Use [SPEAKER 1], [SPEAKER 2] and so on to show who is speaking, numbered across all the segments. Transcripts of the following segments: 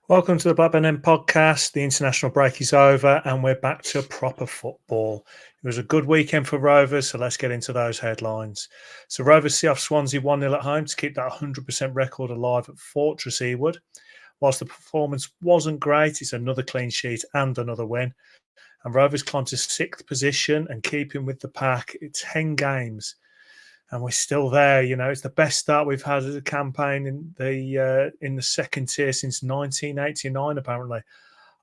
[SPEAKER 1] Welcome to the Blackburn End Podcast. The international break is over and we're back to proper football. It was a good weekend for Rovers, so let's get into those headlines. So Rovers see off Swansea 1-0 at home to keep that 100% record alive at Fortress Ewood. Whilst the performance wasn't great, it's another clean sheet and another win. And Rovers climb to 6th position and keeping with the pack. It's 10 games. And we're still there. You know, it's the best start we've had as a campaign in the second tier since 1989. Apparently,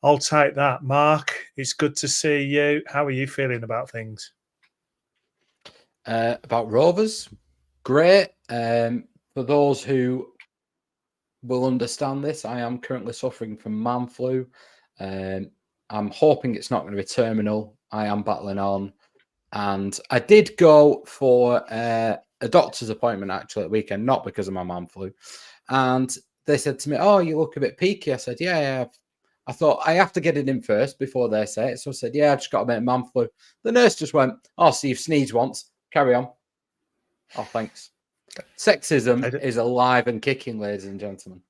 [SPEAKER 1] I'll take that. Mark, it's good to see you. How are you feeling about things?
[SPEAKER 2] About Rovers, great. For those who will understand this, I am currently suffering from man flu. I'm hoping it's not going to be terminal. I am battling on. And I did go for a doctor's appointment actually at the weekend, not because of my man flu. And they said to me, "Oh, you look a bit peaky." I said, "Yeah." I thought I have to get it in first before they say it. So I said, "Yeah, I just got a bit of man flu." The nurse just went, "Oh, so you've sneezed once. Carry on." Oh, thanks. Sexism is alive and kicking, ladies and gentlemen.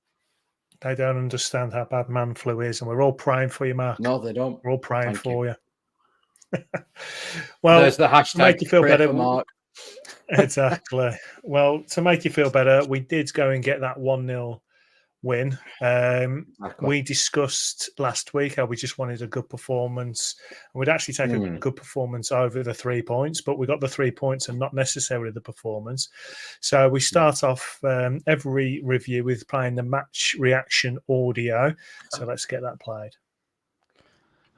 [SPEAKER 1] They don't understand how bad man flu is, and we're all praying for you, Mark.
[SPEAKER 2] No, they don't.
[SPEAKER 1] We're all praying for you. Well,
[SPEAKER 2] there's the hashtag.
[SPEAKER 1] To make you feel better,
[SPEAKER 2] Mark.
[SPEAKER 1] Exactly. Well, to make you feel better, we did go and get that 1-0 win. We discussed last week how we just wanted a good performance, and we'd actually take a good performance over the 3 points, but we got the 3 points and not necessarily the performance. So we start off every review with playing the match reaction audio. So let's get that played.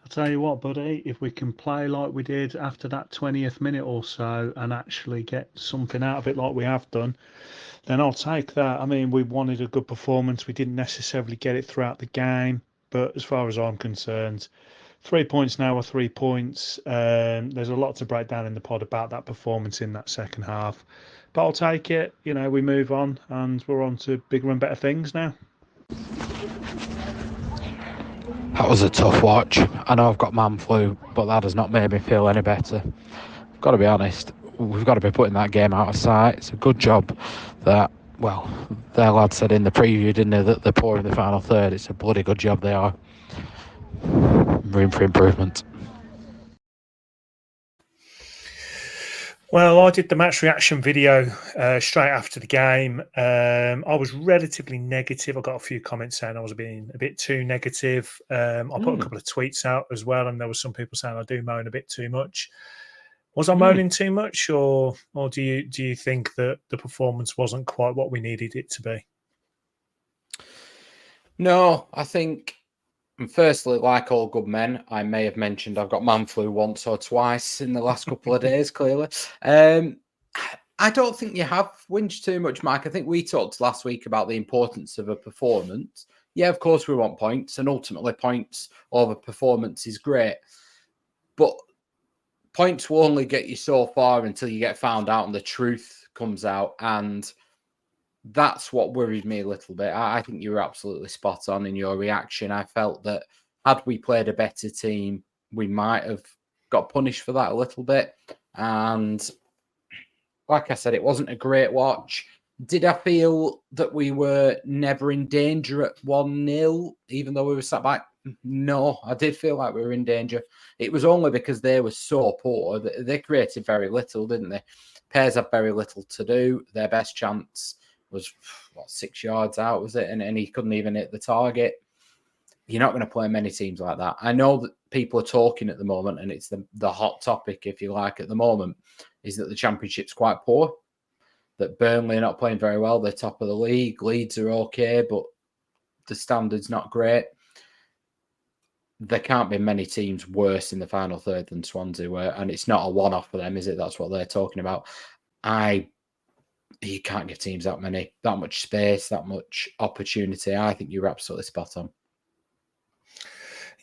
[SPEAKER 3] I'll tell you what, buddy, if we can play like we did after that 20th minute or so and actually get something out of it like we have done, then I'll take that. I mean, we wanted a good performance. We didn't necessarily get it throughout the game, but as far as I'm concerned, 3 points now are 3 points. There's a lot to break down in the pod about that performance in that second half. But I'll take it. You know, we move on and we're on to bigger and better things now.
[SPEAKER 4] That was a tough watch. I know I've got man flu, but that has not made me feel any better. I've got to be honest, we've got to be putting that game out of sight. It's a good job that, well, their lad said in the preview, didn't they, that they're poor in the final third. It's a bloody good job they are. Room for improvement.
[SPEAKER 1] Well, I did the match reaction video straight after the game. I was relatively negative. I got a few comments saying I was being a bit too negative. I put a couple of tweets out as well, and there were some people saying I do moan a bit too much. Was I moaning too much, or do you think that the performance wasn't quite what we needed it to be?
[SPEAKER 2] No, I think. And firstly, like all good men, I may have mentioned I've got man flu once or twice in the last couple of days, clearly. I don't think you have whinged too much, Mike. I think we talked last week about the importance of a performance. Yeah, of course we want points, and ultimately points over performance is great. But points will only get you so far until you get found out and the truth comes out. And that's what worried me a little bit. I think you were absolutely spot on in your reaction. I felt that had we played a better team, we might have got punished for that a little bit. And like I said, it wasn't a great watch. Did I feel that we were never in danger at 1-0, even though we were sat back? No, I did feel like we were in danger. It was only because they were so poor. They created very little, didn't they? Pairs had very little to do. Their best chance was 6 yards out, was it? And he couldn't even hit the target. You're not going to play many teams like that. I know that people are talking at the moment, and it's the hot topic, if you like, at the moment, is that the Championship's quite poor, that Burnley are not playing very well. They're top of the league. Leeds are okay, but the standard's not great. There can't be many teams worse in the final third than Swansea were, and it's not a one-off for them, is it? That's what they're talking about. You can't give teams that much space, that much opportunity. I think you're absolutely spot on.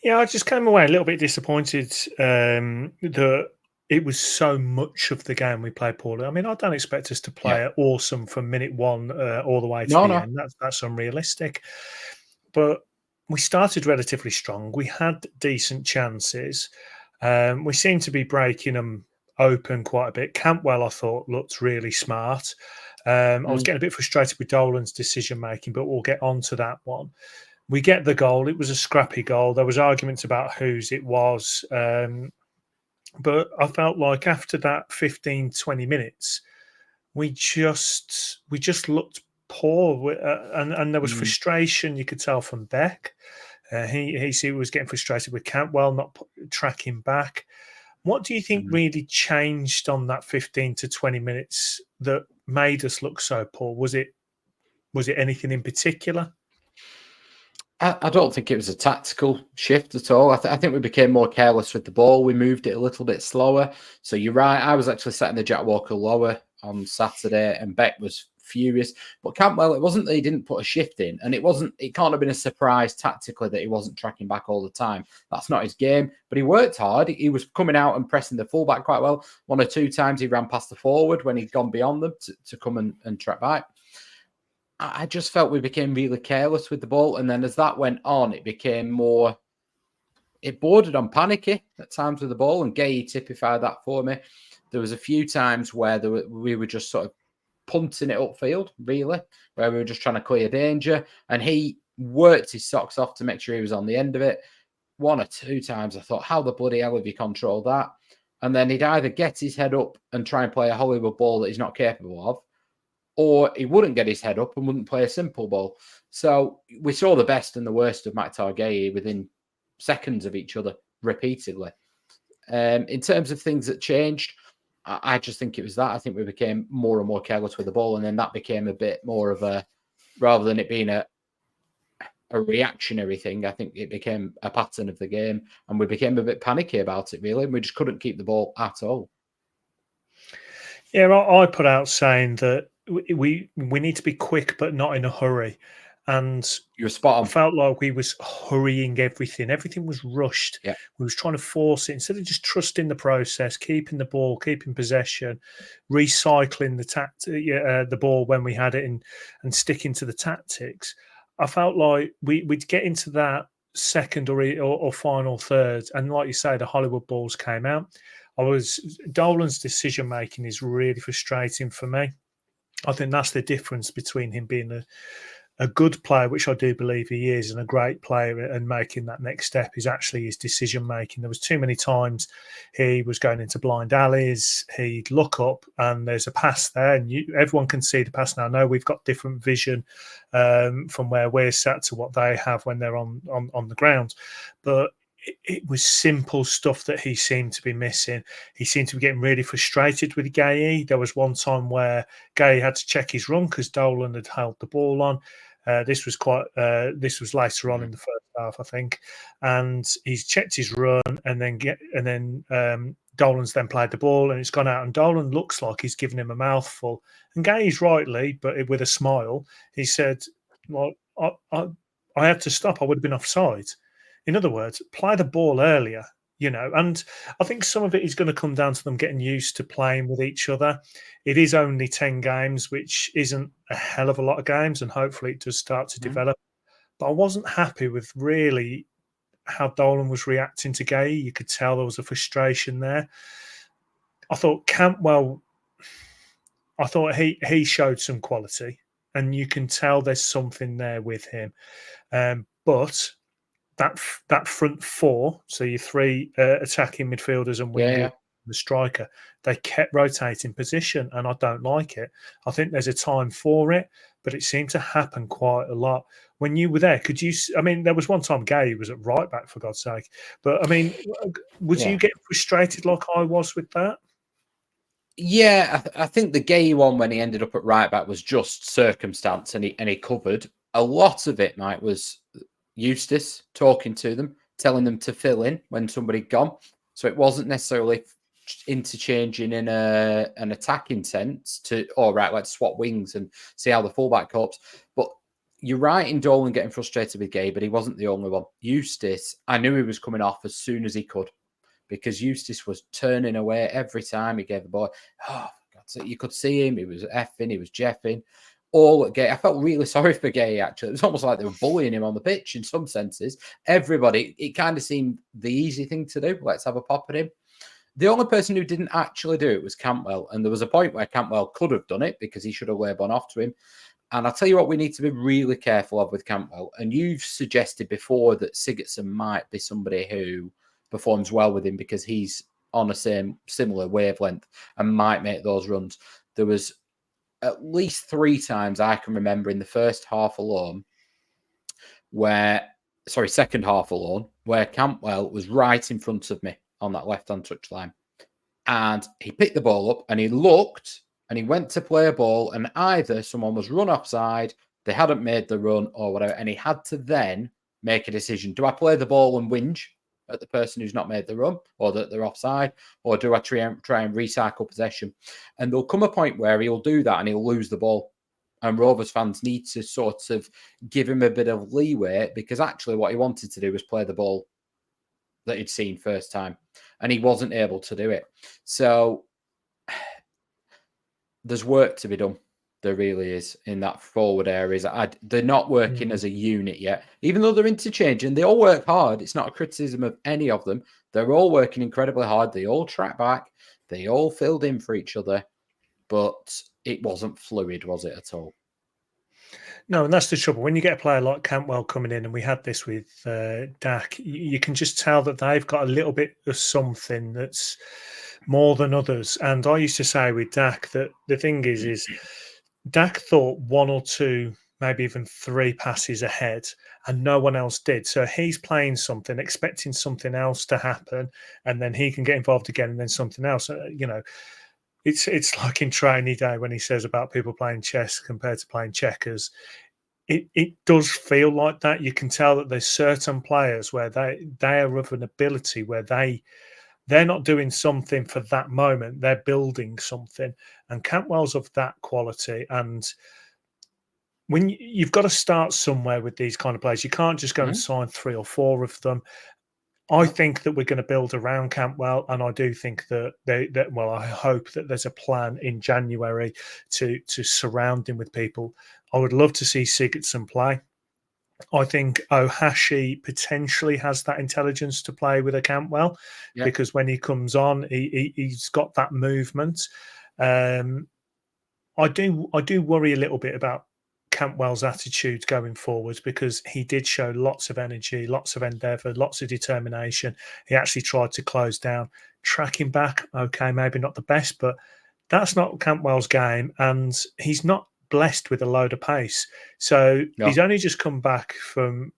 [SPEAKER 1] Yeah, I just came away a little bit disappointed that it was so much of the game we played poorly. I mean, I don't expect us to play awesome from minute one all the way to the end. That's unrealistic. But we started relatively strong. We had decent chances. We seemed to be breaking them open quite a bit. Campbell, I thought, looked really smart. I was getting a bit frustrated with Dolan's decision-making, but we'll get on to that one. We get the goal. It was a scrappy goal. There was arguments about whose it was. But I felt like after that 15, 20 minutes, we just looked poor. And there was frustration. You could tell from Beck. He was getting frustrated with Cantwell not tracking back. What do you think really changed on that 15 to 20 minutes that made us look so poor? Was it anything in particular?
[SPEAKER 2] I don't think it was a tactical shift at all. I think we became more careless with the ball. We moved it a little bit slower. So you're right. I was actually sat in the Jack Walker lower on Saturday, and Beck was furious. But Cantwell, it wasn't that he didn't put a shift in, and it can't have been a surprise tactically that he wasn't tracking back all the time. That's not his game. But he worked hard. He was coming out and pressing the fullback quite well. 1 or 2 times he ran past the forward when he'd gone beyond them to come and track back. I just felt we became really careless with the ball. And then as that went on, it became more, it bordered on panicky at times with the ball. And Gueye typified that for me. There was a few times where we were just sort of punting it upfield, really, where we were just trying to clear danger. And he worked his socks off to make sure he was on the end of it. 1 or 2 times I thought, how the bloody hell have you controlled that? And then he'd either get his head up and try and play a Hollywood ball that he's not capable of, or he wouldn't get his head up and wouldn't play a simple ball. So we saw the best and the worst of Matt Gueye within seconds of each other repeatedly. In terms of things that changed, I just think it was that. I think we became more and more careless with the ball, and then that became a bit more of a, rather than it being a reactionary thing, I think it became a pattern of the game, and we became a bit panicky about it, really. We just couldn't keep the ball at all.
[SPEAKER 1] Yeah, I put out saying that we need to be quick, but not in a hurry. And
[SPEAKER 2] you're spot on.
[SPEAKER 1] I felt like we was hurrying everything. Everything was rushed.
[SPEAKER 2] Yeah.
[SPEAKER 1] We was trying to force it instead of just trusting the process, keeping the ball, keeping possession, recycling the ball when we had it, and sticking to the tactics. I felt like we'd get into that second or final third, and like you say, the Hollywood balls came out. Dolan's decision making is really frustrating for me. I think that's the difference between him being a good player, which I do believe he is, and a great player, and making that next step is actually his decision making. There was too many times he was going into blind alleys. He'd look up and there's a pass there, and everyone can see the pass now. I know we've got different vision from where we're sat to what they have when they're on the ground, but it was simple stuff that he seemed to be missing. He seemed to be getting really frustrated with Gueye. There was one time where Gueye had to check his run because Dolan had held the ball on. This was later on in the first half, I think, and he's checked his run, and then Dolan's then played the ball and it's gone out, and Dolan looks like he's giving him a mouthful, and Guye's rightly, but with a smile, he said, "Well, I had to stop. I would have been offside." In other words, play the ball earlier, and I think some of it is going to come down to them getting used to playing with each other. It is only 10 games, which isn't a hell of a lot of games, and hopefully it does start to develop. But I wasn't happy with really how Dolan was reacting to Gueye. You could tell there was a frustration there. I thought Cantwell, he showed some quality, and you can tell there's something there with him. But that front four, so your 3 attacking midfielders and wingers, the striker, they kept rotating position, and I don't like it. I think there's a time for it, but it seemed to happen quite a lot. When you were there, there was one time Gueye was at right back, for God's sake. But, was you getting frustrated like I was with that?
[SPEAKER 2] Yeah, I think the Gueye one when he ended up at right back was just circumstance, and he covered. A lot of it, Mike, was Eustace talking to them, telling them to fill in when somebody'd gone. So it wasn't necessarily interchanging in an attacking sense let's swap wings and see how the fullback copes. But you're right in Dolan getting frustrated with Gueye, but he wasn't the only one. Eustace, I knew he was coming off as soon as he could, because Eustace was turning away every time he gave the ball. Oh, God, you could see him. He was effing, he was jeffing. All at Gueye. I felt really sorry for Gueye, actually. It was almost like they were bullying him on the pitch in some senses. Everybody, it kind of seemed the easy thing to do. Let's have a pop at him. The only person who didn't actually do it was Cantwell. And there was a point where Cantwell could have done it because he should have laid one off to him. And I'll tell you what we need to be really careful of with Cantwell. And you've suggested before that Sigurdsson might be somebody who performs well with him because he's on a similar wavelength and might make those runs. There was at least 3 times I can remember in the first half alone second half alone, where Cantwell was right in front of me on that left-hand touchline. And he picked the ball up and he looked and he went to play a ball, and either someone was run offside, they hadn't made the run or whatever, and he had to then make a decision. Do I play the ball and whinge at the person who's not made the run or that they're offside, or do I try and recycle possession? And there'll come a point where he'll do that and he'll lose the ball. And Rovers fans need to sort of give him a bit of leeway, because actually what he wanted to do was play the ball that he'd seen first time, and he wasn't able to do it. So there's work to be done. There really is in that forward areas. They're not working as a unit yet, even though they're interchanging. They all work hard. It's not a criticism of any of them. They're all working incredibly hard. They all track back. They all filled in for each other, but it wasn't fluid, was it, at all?
[SPEAKER 1] No, and that's the trouble. When you get a player like Cantwell coming in, and we had this with Dak, you can just tell that they've got a little bit of something that's more than others. And I used to say with Dak that the thing is Dak thought 1 or 2, maybe even 3 passes ahead, and no one else did. So he's playing something, expecting something else to happen, and then he can get involved again, and then something else. It's like in Trainee Day when he says about people playing chess compared to playing checkers. It does feel like that. You can tell that there's certain players where they are of an ability where they're not doing something for that moment. They're building something. And Cantwell's of that quality. And when you've got to start somewhere with these kind of players, you can't just go and sign 3 or 4 of them. I think that we're going to build around Cantwell, and I do think that I hope that there's a plan in January to surround him with people. I would love to see Sigurdsson play. I think Ohashi potentially has that intelligence to play with a Cantwell, because when he comes on, he's got that movement. I do worry a little bit about Cantwell's attitude going forwards, because he did show lots of energy, lots of endeavour, lots of determination. He actually tried to close down. Tracking back, okay, maybe not the best, but that's not Cantwell's game, and he's not blessed with a load of pace. So he's only just come back from.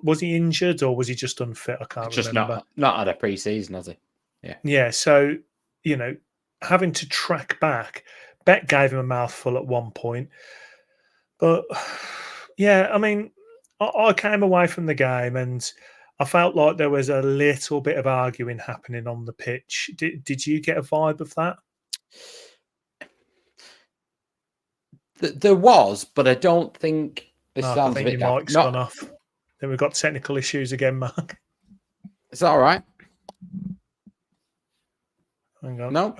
[SPEAKER 1] Was he injured or was he just unfit? I can't remember.
[SPEAKER 2] Just not had a pre-season, has he?
[SPEAKER 1] Yeah. So having to track back. Beck gave him a mouthful at one point, but yeah, I mean, I came away from the game and I felt like there was a little bit of arguing happening on the pitch. Did you get a vibe of that?
[SPEAKER 2] There was, but I don't think this sounds
[SPEAKER 1] I think
[SPEAKER 2] a bit
[SPEAKER 1] your mic's gone off. Then we've got technical issues again, Mark.
[SPEAKER 2] Is that all right?
[SPEAKER 1] Hang on.
[SPEAKER 2] No.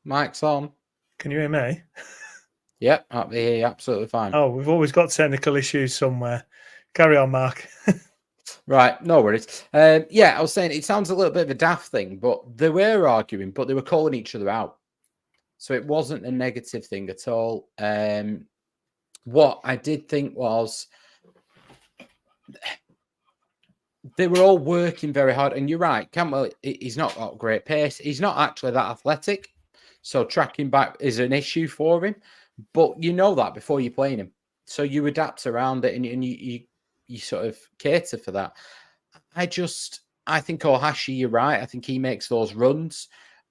[SPEAKER 2] Mic's on.
[SPEAKER 1] Can you hear me?
[SPEAKER 2] Yep, I'll be here absolutely fine.
[SPEAKER 1] Oh, we've always got technical issues somewhere. Carry on, Mark.
[SPEAKER 2] Right, no worries. I was saying it sounds a little bit of a daft thing, but they were arguing, but they were calling each other out. So it wasn't a negative thing at all. What I did think was they were all working very hard. And you're right, Cantwell, he's not got great pace. He's not actually that athletic. So tracking back is an issue for him. But you know that before you're playing him. So you adapt around it and you sort of cater for that. I think Ohashi, you're right. I think he makes those runs.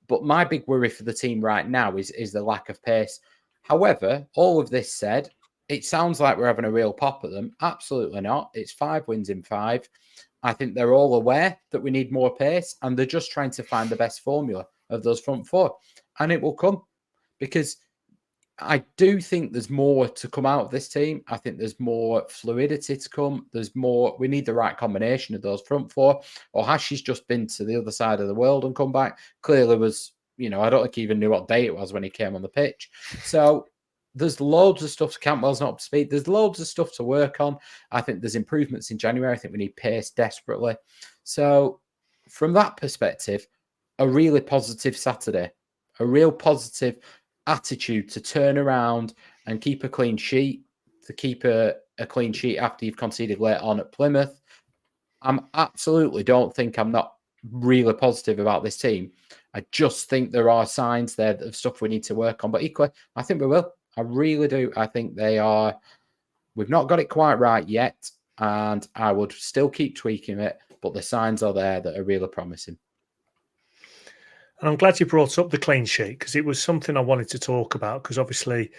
[SPEAKER 2] But my big worry for the team right now is the lack of pace. However, all of this said, it sounds like we're having a real pop at them. Absolutely not. It's 5 wins in 5. I think they're all aware that we need more pace, and they're just trying to find the best formula of those front 4. And it will come, because I do think there's more to come out of this team. I think there's more fluidity to come. We need the right combination of those front 4. Ohashi's just been to the other side of the world and come back. Clearly was, I don't think he even knew what day it was when he came on the pitch. So there's loads of stuff. Cantwell's not up to speed. There's loads of stuff to work on. I think there's improvements in January. I think we need pace desperately. So from that perspective, a really positive Saturday. a real positive attitude to turn around and keep a clean sheet, to keep a clean sheet after you've conceded late on at Plymouth. I'm absolutely don't think I'm not really positive about this team. I just think there are signs there of stuff we need to work on. But equally, I think we will. I really do. I think they are. We've not got it quite right yet, and I would still keep tweaking it. But the signs are there that are really promising.
[SPEAKER 1] And I'm glad you brought up the clean sheet, because it was something I wanted to talk about, because obviously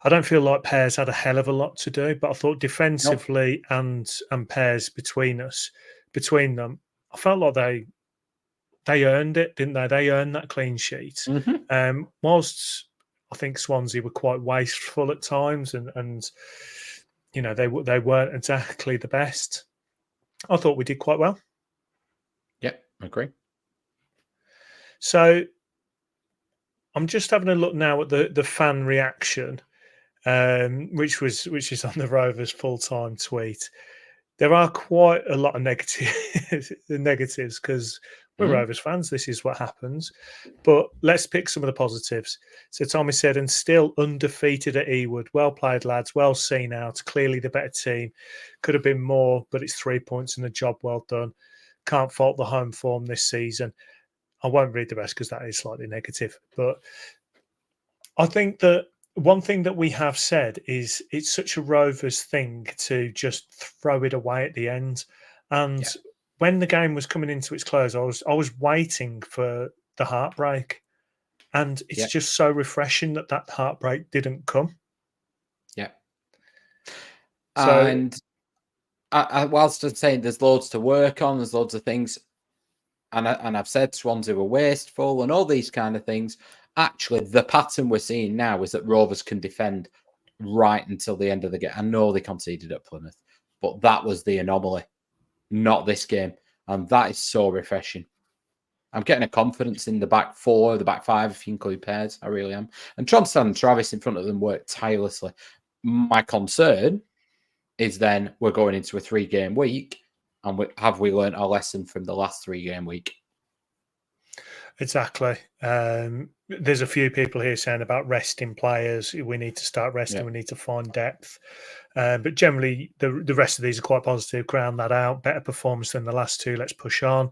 [SPEAKER 1] I don't feel like Pairs had a hell of a lot to do, but I thought defensively and Pairs between them, I felt like they earned it, didn't they? They earned that clean sheet. Whilst I think Swansea were quite wasteful at times, and you know, they weren't exactly the best, I thought we did quite well.
[SPEAKER 2] Yep, I agree.
[SPEAKER 1] So I'm just having a look now at the fan reaction, which is on the Rovers full-time tweet. There are quite a lot of negatives because we're Rovers fans. This is what happens. But let's pick some of the positives. So Tommy said, and still undefeated at Ewood. Well played, lads. Well seen out. Clearly the better team. Could have been more, but it's 3 points and a job well done. Can't fault the home form this season. I won't read the rest because that is slightly negative. But I think that one thing that we have said is it's such a Rovers thing to just throw it away at the end. And when the game was coming into its close, I was waiting for the heartbreak. And it's just so refreshing that heartbreak didn't come.
[SPEAKER 2] Yeah.
[SPEAKER 1] So,
[SPEAKER 2] and whilst I'm saying there's loads to work on, there's loads of things, and I've said Swansea were wasteful and all these kind of things. Actually, the pattern we're seeing now is that Rovers can defend right until the end of the game. I know they conceded at Plymouth, but that was the anomaly, not this game. And that is so refreshing. I'm getting a confidence in the back four, the back five, if you include Pairs. I really am. And Tronstad and Travis in front of them worked tirelessly. My concern is then we're going into a 3-game week, and have we learned our lesson from the last 3-game week?
[SPEAKER 1] Exactly. There's a few people here saying about resting players. We need to start resting. We need to find depth. But generally, the rest of these are quite positive. Ground that out. Better performance than the last two. Let's push on.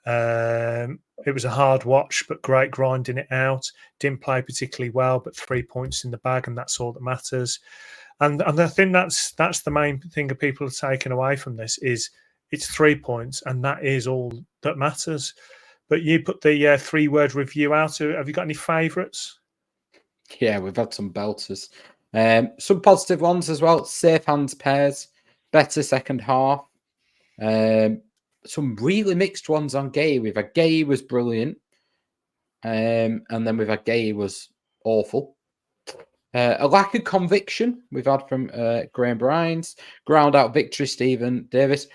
[SPEAKER 1] It was a hard watch, but great grinding it out. Didn't play particularly well, but 3 points in the bag, and that's all that matters. And I think that's the main thing that people are taking away from this is it's 3 points, and that is all that matters. But you put the 3-word review out. Have you got any favourites?
[SPEAKER 2] Yeah, we've had some belters. Some positive ones as well. Safe hands Pairs. Better second half. Some really mixed ones on Gueye. We've had Gueye was brilliant. And then we've had Gueye was awful. A lack of conviction we've had from Graham Bryans. Ground out victory, Stephen Davis.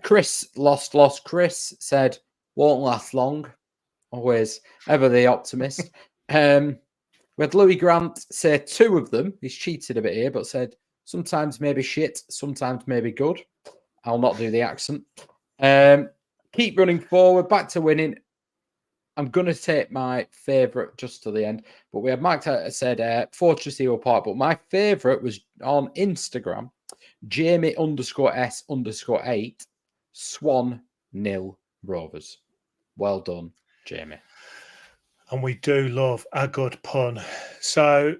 [SPEAKER 2] Chris, lost. Chris said, won't last long. Always, ever the optimist. We had Louis Grant say 2 of them. He's cheated a bit here, but said sometimes maybe shit, sometimes maybe good. I'll not do the accent. Keep running forward, back to winning. I'm going to take my favourite just to the end. But we had Mike said Fortress Ewood Park. But my favourite was on Instagram, Jamie_S_8, Swan 0 Rovers. Well done, Jamie.
[SPEAKER 1] And we do love a good pun. So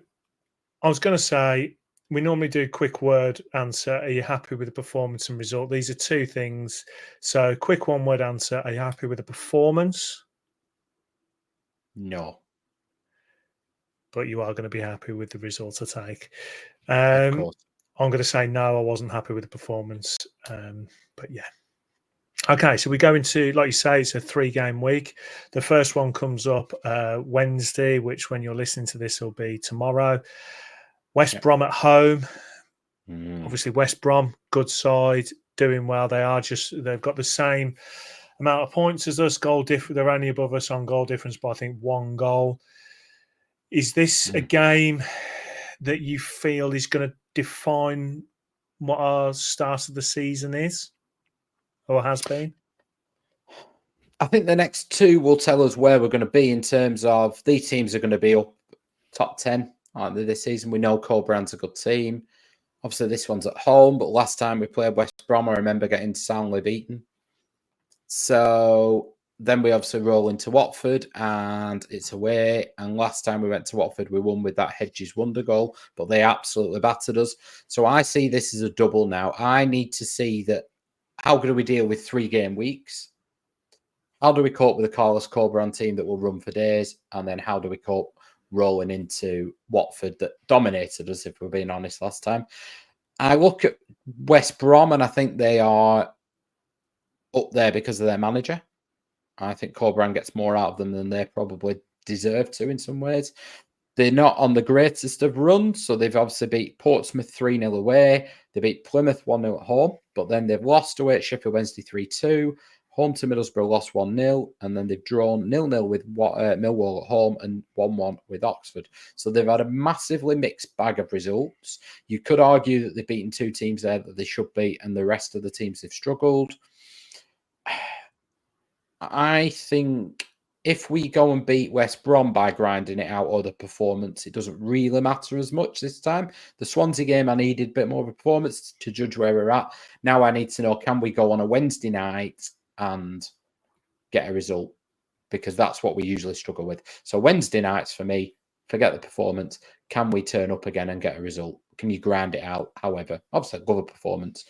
[SPEAKER 1] I was going to say, we normally do quick word answer. Are you happy with the performance and result? These are 2 things. So quick 1-word answer. Are you happy with the performance?
[SPEAKER 2] No.
[SPEAKER 1] But you are going to be happy with the result, I take.
[SPEAKER 2] Of course.
[SPEAKER 1] I'm going to say no, I wasn't happy with the performance. But yeah. Okay, so we go into, like you say, it's a 3-game week. The first one comes up Wednesday, which when you're listening to this will be tomorrow. West Brom at home. Obviously, West Brom, good side, doing well. They've got the same amount of points as us. Goal difference. They're only above us on goal difference by I think 1 goal. Is this a game that you feel is going to define what our start of the season is? Or has been?
[SPEAKER 2] I think the next two will tell us where we're going to be in terms of these teams are going to be up top 10, aren't they, this season? We know Colbrand's a good team. Obviously, this one's at home, but last time we played West Brom, I remember getting soundly beaten. So then we obviously roll into Watford, and it's away. And last time we went to Watford, we won with that Hedges wonder goal, but they absolutely battered us. So I see this as a double now. I need to see that. How do we deal with 3-game weeks? How do we cope with a Carlos Colbrand team that will run for days? And then how do we cope rolling into Watford that dominated us, if we're being honest, last time? I look at West Brom and I think they are up there because of their manager. I think Colbrand gets more out of them than they probably deserve to in some ways. They're not on the greatest of runs, so they've obviously beat Portsmouth 3-0 away. They beat Plymouth 1-0 at home, but then they've lost away at Sheffield Wednesday 3-2. Home to Middlesbrough lost 1-0, and then they've drawn 0-0 with Millwall at home and 1-1 with Oxford. So they've had a massively mixed bag of results. You could argue that they've beaten 2 teams there that they should beat, and the rest of the teams have struggled. I think if we go and beat West Brom by grinding it out or the performance, it doesn't really matter as much this time. The Swansea game, I needed a bit more of a performance to judge where we're at. Now I need to know, can we go on a Wednesday night and get a result? Because that's what we usually struggle with. So Wednesday nights for me, forget the performance. Can we turn up again and get a result? Can you grind it out? However, obviously, love a performance,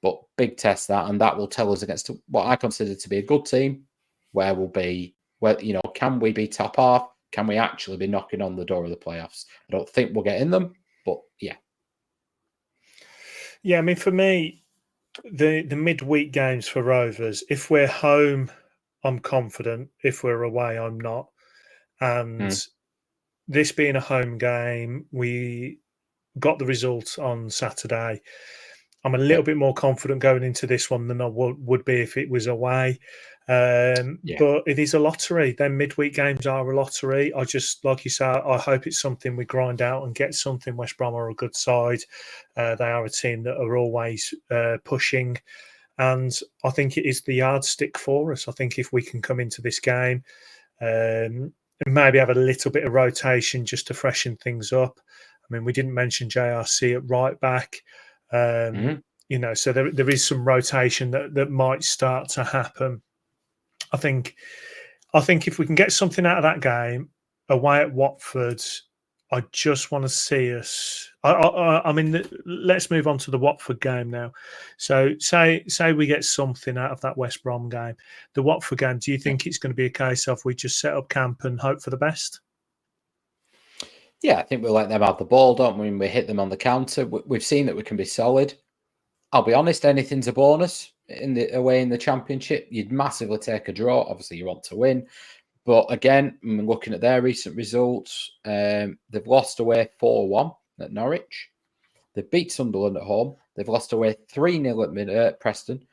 [SPEAKER 2] but big test that, and that will tell us against what I consider to be a good team, where we'll be, can we be top half? Can we actually be knocking on the door of the playoffs? I don't think we'll get in them, but yeah.
[SPEAKER 1] Yeah, I mean, for me, the midweek games for Rovers, if we're home, I'm confident. If we're away, I'm not. And this being a home game, we got the result on Saturday. I'm a little bit more confident going into this one than I would be if it was away. But it is a lottery. Then midweek games are a lottery. I just, like you say, I hope it's something we grind out and get something. West Brom are a good side. They are a team that are always pushing. And I think it is the yardstick for us. I think if we can come into this game and maybe have a little bit of rotation just to freshen things up. I mean, we didn't mention JRC at right back. So there is some rotation that might start to happen. I think if we can get something out of that game away at Watford, I just want to see us. I mean, let's move on to the Watford game now. So say we get something out of that West Brom game, the Watford game. Do you think it's going to be a case of we just set up camp and hope for the best?
[SPEAKER 2] Yeah, I think we'll let them have the ball, don't we? We hit them on the counter. We've seen that we can be solid. I'll be honest, anything's a bonus away in the Championship. You'd massively take a draw. Obviously, you want to win. But again, looking at their recent results, they've lost away 4-1 at Norwich. They've beat Sunderland at home. They've lost away 3-0 at Preston.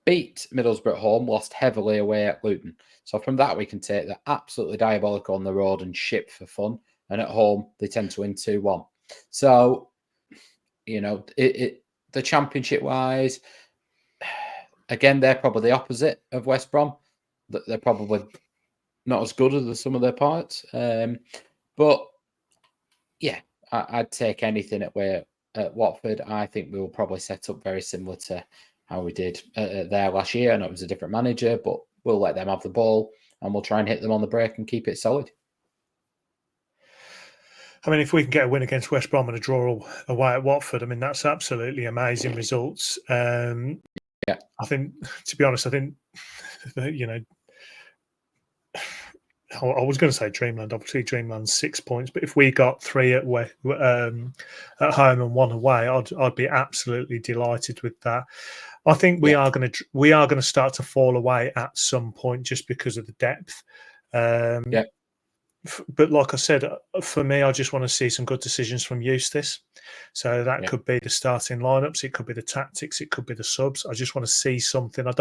[SPEAKER 2] Beat Middlesbrough at home, lost heavily away at Luton. So from that, we can take the absolutely diabolical on the road and ship for fun. And at home, they tend to win 2-1. So, the Championship-wise, again, they're probably the opposite of West Brom. They're probably not as good as the sum of their parts. But, yeah, I'd take anything at Watford. I think we will probably set up very similar to how we did there last year. I know it was a different manager, but we'll let them have the ball and we'll try and hit them on the break and keep it solid.
[SPEAKER 1] I mean, if we can get a win against West Brom and a draw away at Watford, I mean, that's absolutely amazing results. I think, to be honest, I was going to say Dreamland. Obviously, Dreamland's 6 points, but if we got 3 at home and 1 away, I'd be absolutely delighted with that. I think we are going to start to fall away at some point just because of the depth. But like I said, for me, I just want to see some good decisions from Eustace. So that could be the starting lineups, it could be the tactics, it could be the subs. I just want to see something. I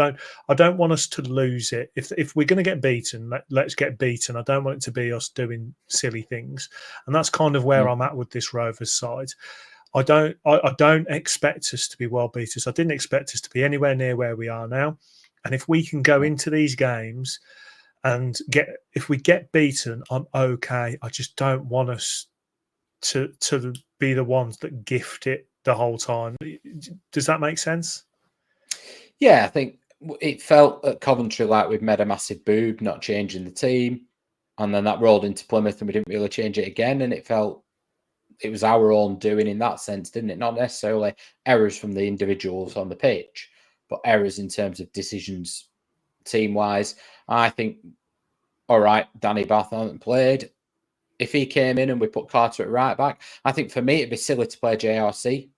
[SPEAKER 1] don't want us to lose it. If we're going to get beaten, let's get beaten. I don't want it to be us doing silly things. And that's kind of where I'm at with this Rovers side. I don't expect us to be world beaters. I didn't expect us to be anywhere near where we are now. And if we can go into these games and if we get beaten, I'm okay. I just don't want us to be the ones that gift it the whole time. Does that make sense?
[SPEAKER 2] Yeah, I think it felt at Coventry like we've made a massive boob, not changing the team. And then that rolled into Plymouth and we didn't really change it again. And it felt it was our own doing in that sense, didn't it? Not necessarily errors from the individuals on the pitch, but errors in terms of decisions team-wise. I think, all right, Danny Bath hasn't played. If he came in and we put Carter at right back, I think for me it'd be silly to play JRC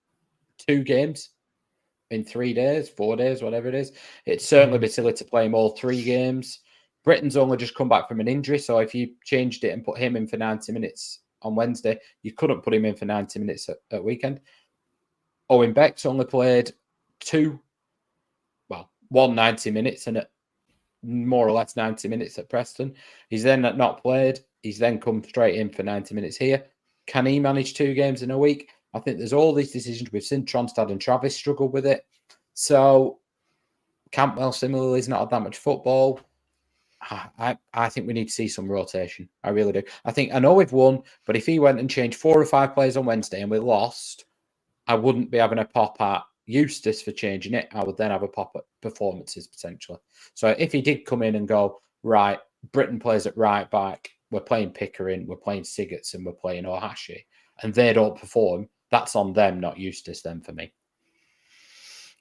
[SPEAKER 2] 2 games in 3 days, 4 days, whatever it is. It'd certainly be silly to play him all 3 games. Britain's only just come back from an injury, so if you changed it and put him in for 90 minutes on Wednesday, you couldn't put him in for 90 minutes at weekend. Owen Beck's only played 1 90 minutes and at more or less 90 minutes at Preston. He's then not played. He's then come straight in for 90 minutes here. Can he manage 2 games in a week? I think there's all these decisions. We've seen Tronstad and Travis struggle with it. So Campbell similarly has not had that much football. I think we need to see some rotation. I really do. I know we've won, but if he went and changed 4 or 5 players on Wednesday and we lost, I wouldn't be having a pop at Eustace for changing it. I would then have a pop at performances potentially. So if he did come in and go, right, Britain plays at right back, we're playing Pickering, we're playing Sigurdsson, we're playing Ohashi, and they don't perform, that's on them, not Eustace then for me.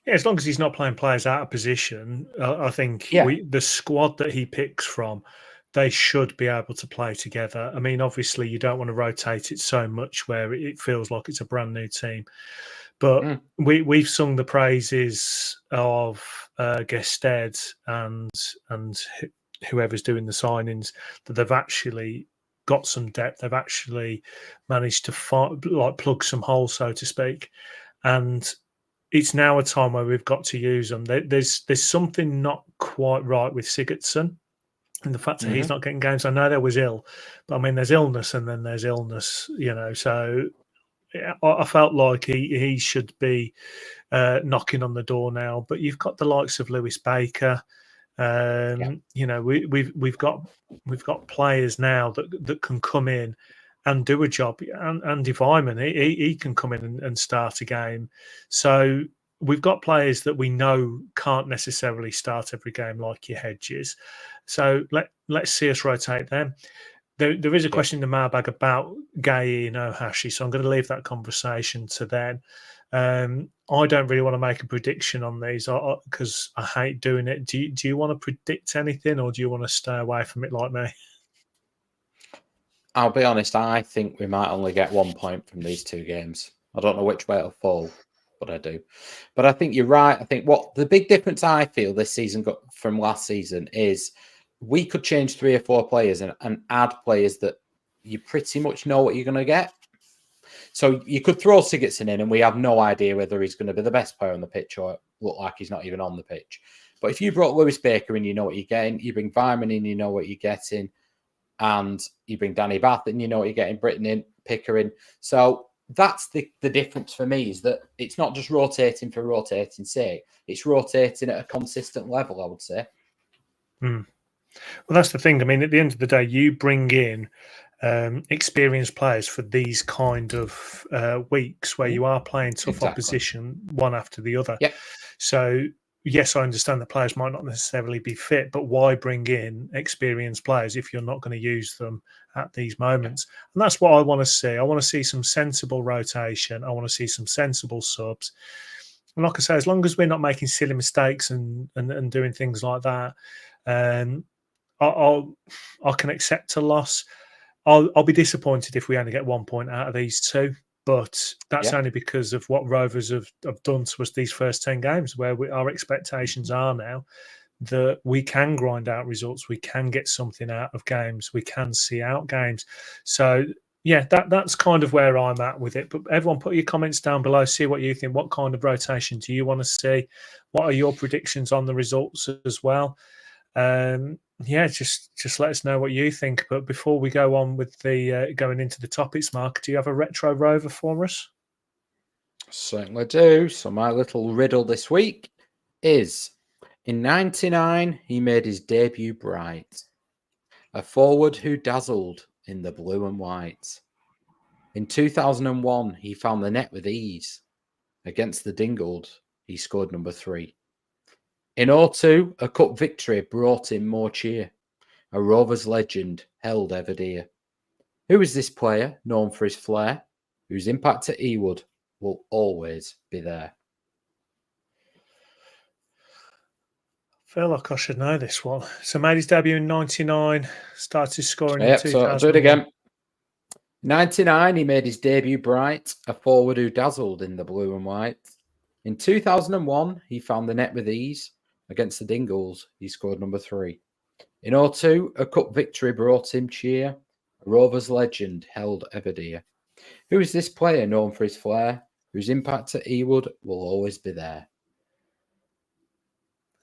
[SPEAKER 1] Yeah, as long as he's not playing players out of position, I think the squad that he picks from, they should be able to play together. I mean, obviously, you don't want to rotate it so much where it feels like it's a brand new team. But we've sung the praises of Gested and whoever's doing the signings, that they've actually got some depth. They've actually managed to plug some holes, so to speak. And it's now a time where we've got to use them. There's something not quite right with Sigurdsson and the fact that he's not getting games. I know there was ill, but I mean, there's illness and then there's illness, so I felt like he should be knocking on the door now. But you've got the likes of Lewis Baker. We've got players now that can come in and do a job. And Andy Vyman, he can come in and start a game. So we've got players that we know can't necessarily start every game like your Hedges. So let's see us rotate them. There is a question in the mailbag about Gueye and Ohashi, so I'm going to leave that conversation to them. I don't really want to make a prediction on these because I hate doing it. Do you want to predict anything, or do you want to stay away from it like me?
[SPEAKER 2] I'll be honest, I think we might only get 1 point from these 2 games. I don't know which way it'll fall, but I do. But I think you're right. I think what the big difference I feel this season got from last season is we could change 3 or 4 players and add players that you pretty much know what you're going to get. So you could throw Sigurdsson in and we have no idea whether he's going to be the best player on the pitch or look like he's not even on the pitch. But if you brought Lewis Baker in, you know what you're getting. You bring Vyman in, you know what you're getting. And you bring Danny Bath in, you know what you're getting. Britain in, Pickering. So that's the difference for me, is that it's not just rotating for rotating's sake. It's rotating at a consistent level, I would say.
[SPEAKER 1] Well, that's the thing. I mean, at the end of the day, you bring in experienced players for these kind of weeks where you are playing tough opposition one after the other.
[SPEAKER 2] Yeah.
[SPEAKER 1] So, yes, I understand that players might not necessarily be fit, but why bring in experienced players if you're not going to use them at these moments? And that's what I want to see. I want to see some sensible rotation. I want to see some sensible subs. And like I say, as long as we're not making silly mistakes and doing things like that, I can accept a loss. I'll be disappointed if we only get 1 point out of these 2, but that's only because of what Rovers have done to us these first 10 games, where our expectations are now that we can grind out results, we can get something out of games, we can see out games. So, yeah, that's kind of where I'm at with it. But everyone, put your comments down below, see what you think. What kind of rotation do you want to see? What are your predictions on the results as well? Just let us know what you think. But before we go on with the going into the topics, Mark, do you have a retro rover for us?
[SPEAKER 2] Certainly do. So my little riddle this week is, In 99, he made his debut bright. A forward who dazzled in the blue and white. In 2001, he found the net with ease. Against the Dingles, he scored number 3. In 02, a cup victory brought him more cheer. A Rovers legend held ever dear. Who is this player, known for his flair, whose impact at Ewood will always be there?
[SPEAKER 1] I feel like I should know this one. So made his debut in 99, started scoring in
[SPEAKER 2] Yep,
[SPEAKER 1] 2000.
[SPEAKER 2] so I'll do it again. 99, he made his debut bright, a forward who dazzled in the blue and white. In 2001, he found the net with ease. Against the Dingles, he scored number 3. In 02, a cup victory brought him cheer. A Rovers legend held ever dear. Who is this player known for his flair, whose impact at Ewood will always be there?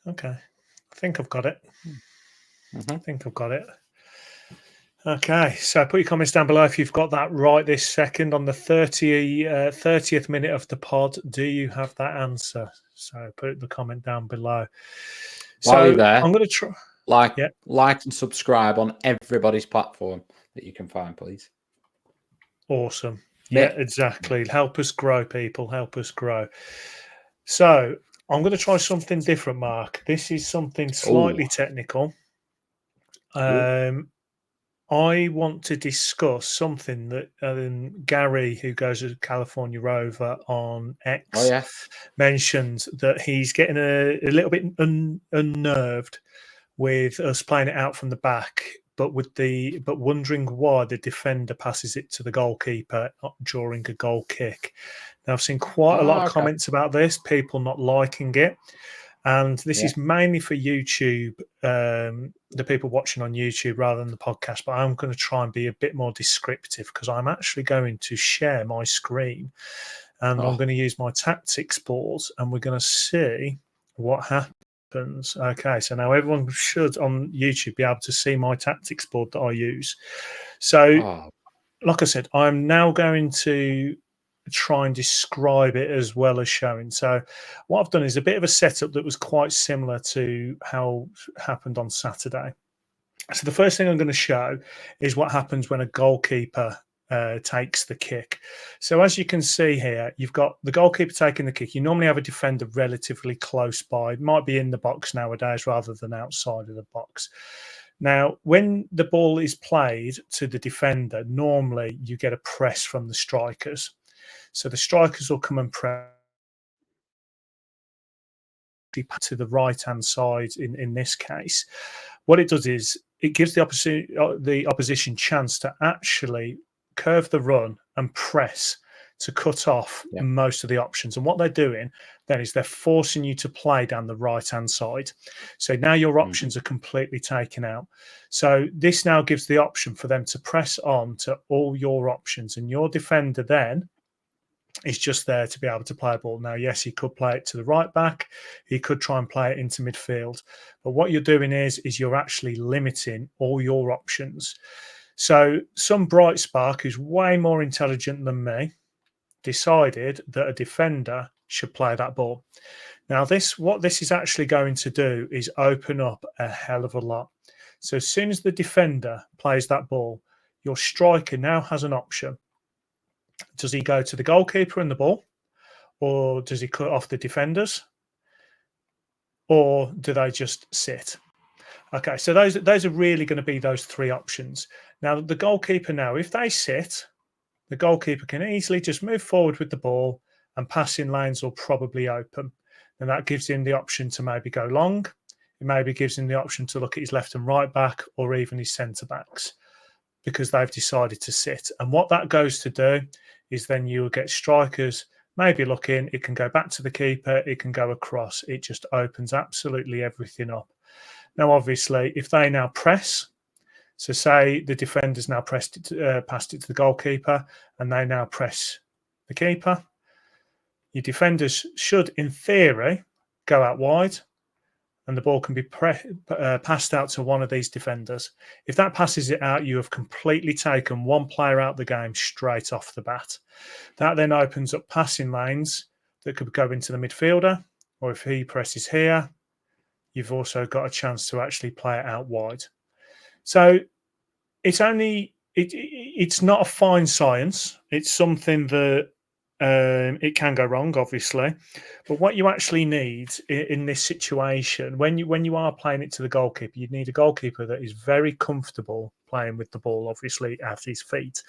[SPEAKER 1] Okay. I think I've got it.
[SPEAKER 2] Mm-hmm.
[SPEAKER 1] I think I've got it. Okay, so put your comments down below if you've got that right this second on the 30th minute of the pod. Do you have that answer? So put the comment down below.
[SPEAKER 2] While you're
[SPEAKER 1] So
[SPEAKER 2] there,
[SPEAKER 1] I'm going to try.
[SPEAKER 2] Like
[SPEAKER 1] Yeah.
[SPEAKER 2] and subscribe on everybody's platform that you can find, please.
[SPEAKER 1] Awesome. Yeah, exactly. Help us grow, people. Help us grow. So I'm going to try something different, Mark. This is something slightly technical. I want to discuss something that Gary, who goes to California Rover on X, mentioned that he's getting a little bit unnerved with us playing it out from the back, but wondering why the defender passes it to the goalkeeper during a goal kick. Now, I've seen quite a lot of comments about this, people not liking it. And this is mainly for YouTube, the people watching on YouTube rather than the podcast. But I'm going to try and be a bit more descriptive because I'm actually going to share my screen and I'm going to use my tactics board and we're going to see what happens. Okay, so now everyone should on YouTube be able to see my tactics board that I use. So, like I said, I'm now going to try and describe it as well as showing. So what I've done is a bit of a setup that was quite similar to how happened on Saturday. So the first thing I'm going to show is what happens when a goalkeeper takes the kick. So as you can see here, you've got the goalkeeper taking the kick. You normally have a defender relatively close by. It might be in the box nowadays rather than outside of the box. Now, when the ball is played to the defender, normally you get a press from the strikers. So the strikers will come and press to the right-hand side in this case. What it does is it gives the opposition chance to actually curve the run and press to cut off most of the options. And what they're doing then is they're forcing you to play down the right-hand side. So now your options are completely taken out. So this now gives the option for them to press on to all your options. And your defender then is just there to be able to play a ball. Now, yes, he could play it to the right back. He could try and play it into midfield. But what you're doing is you're actually limiting all your options. So some bright spark who's way more intelligent than me decided that a defender should play that ball. Now, what this is actually going to do is open up a hell of a lot. So as soon as the defender plays that ball, your striker now has an option. Does he go to the goalkeeper and the ball? Or does he cut off the defenders? Or do they just sit? Okay, so those are really going to be those three options. Now, the goalkeeper now, if they sit, the goalkeeper can easily just move forward with the ball and passing lanes will probably open. And that gives him the option to maybe go long. It maybe gives him the option to look at his left and right back or even his centre backs because they've decided to sit. And what that goes to do is then you'll get strikers maybe looking, it can go back to the keeper, it can go across. It just opens absolutely everything up. Now, obviously, if they now press, so say the defender's now passed it to the goalkeeper and they now press the keeper, your defenders should, in theory, go out wide and the ball can be passed out to one of these defenders. If that passes it out, you have completely taken one player out of the game straight off the bat. That then opens up passing lanes that could go into the midfielder, or if he presses here, you've also got a chance to actually play it out wide. So it's not a fine science. It's something that it can go wrong, obviously. But what you actually need in this situation, when you are playing it to the goalkeeper, you need a goalkeeper that is very comfortable playing with the ball, obviously, at his feet.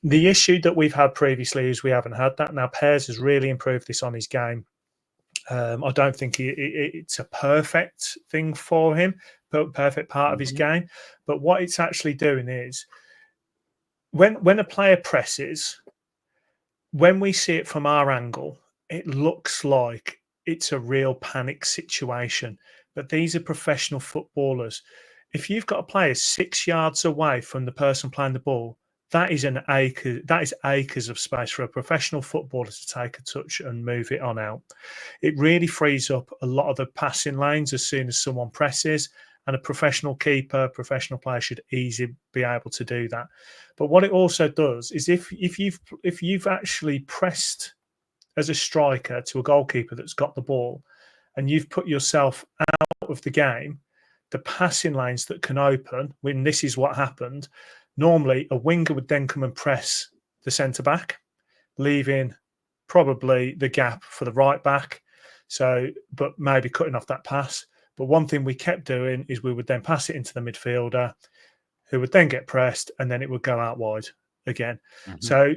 [SPEAKER 1] The issue that we've had previously is we haven't had that. Now, Pears has really improved this on his game. I don't think it's a perfect thing for him, perfect part of his game. But what it's actually doing is when a player presses, when we see it from our angle, it looks like it's a real panic situation. But these are professional footballers. If you've got a player 6 yards away from the person playing the ball, that is acres of space for a professional footballer to take a touch and move it on out. It really frees up a lot of the passing lanes as soon as someone presses, and a professional keeper, professional player should easily be able to do that. But what it also does is if you've actually pressed as a striker to a goalkeeper that's got the ball, and you've put yourself out of the game, the passing lanes that can open, when this is what happened, normally a winger would then come and press the centre-back, leaving probably the gap for the right-back, but maybe cutting off that pass. But one thing we kept doing is we would then pass it into the midfielder, who would then get pressed, and then it would go out wide again. So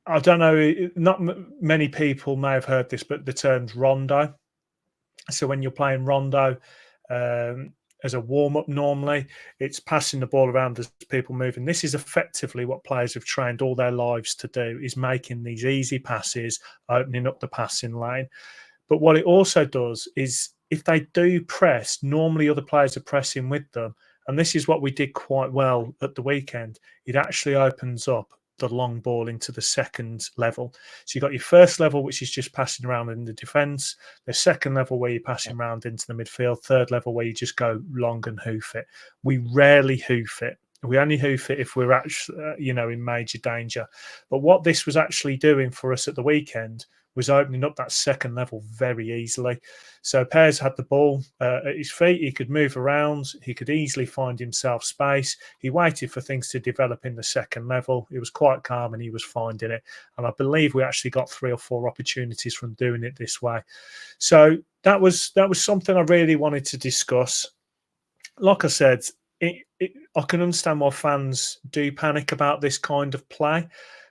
[SPEAKER 1] I don't know, not many people may have heard this, but the term's rondo. So when you're playing rondo, as a warm-up normally, it's passing the ball around as people move. And this is effectively what players have trained all their lives to do, is making these easy passes, opening up the passing lane. But what it also does is if they do press, normally other players are pressing with them. And this is what we did quite well at the weekend. It actually opens up the long ball into the second level. So you've got your first level, which is just passing around in the defence. The second level where you're passing around into the midfield. Third level where you just go long and hoof it. We rarely hoof it. We only hoof it if we're actually, in major danger. But what this was actually doing for us at the weekend was opening up that second level very easily. So Pears had the ball at his feet. He could move around. He could easily find himself space. He waited for things to develop in the second level. It was quite calm and he was finding it. And I believe we actually got 3 or 4 opportunities from doing it this way. So that was something I really wanted to discuss. Like I said, I can understand why fans do panic about this kind of play,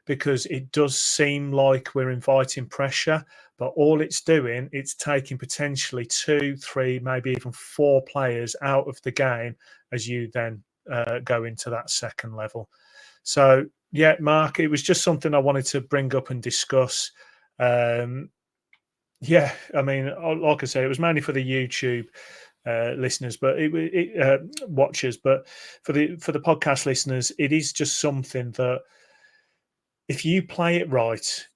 [SPEAKER 1] because it does seem like we're inviting pressure, but all it's doing, it's taking potentially 2, 3, maybe even 4 players out of the game as you then go into that second level. So, yeah, Mark, it was just something I wanted to bring up and discuss. Yeah, I mean, like I say, it was mainly for the YouTube listeners, but watchers. But for the podcast listeners, it is just something that if you play it right,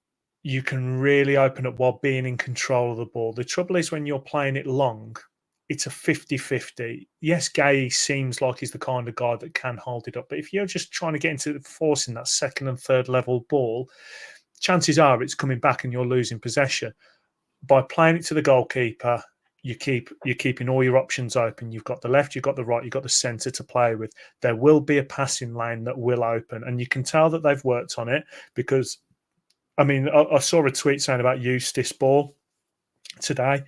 [SPEAKER 1] you can really open up while being in control of the ball. The trouble is when you're playing it long, it's a 50-50. Yes, Gueye seems like he's the kind of guy that can hold it up. But if you're just trying to get into forcing that second and third level ball, chances are it's coming back and you're losing possession. By playing it to the goalkeeper, you're keeping all your options open. You've got the left, you've got the right, you've got the centre to play with. There will be a passing lane that will open, and you can tell that they've worked on it because, I mean, I saw a tweet saying about Eustace Ball today,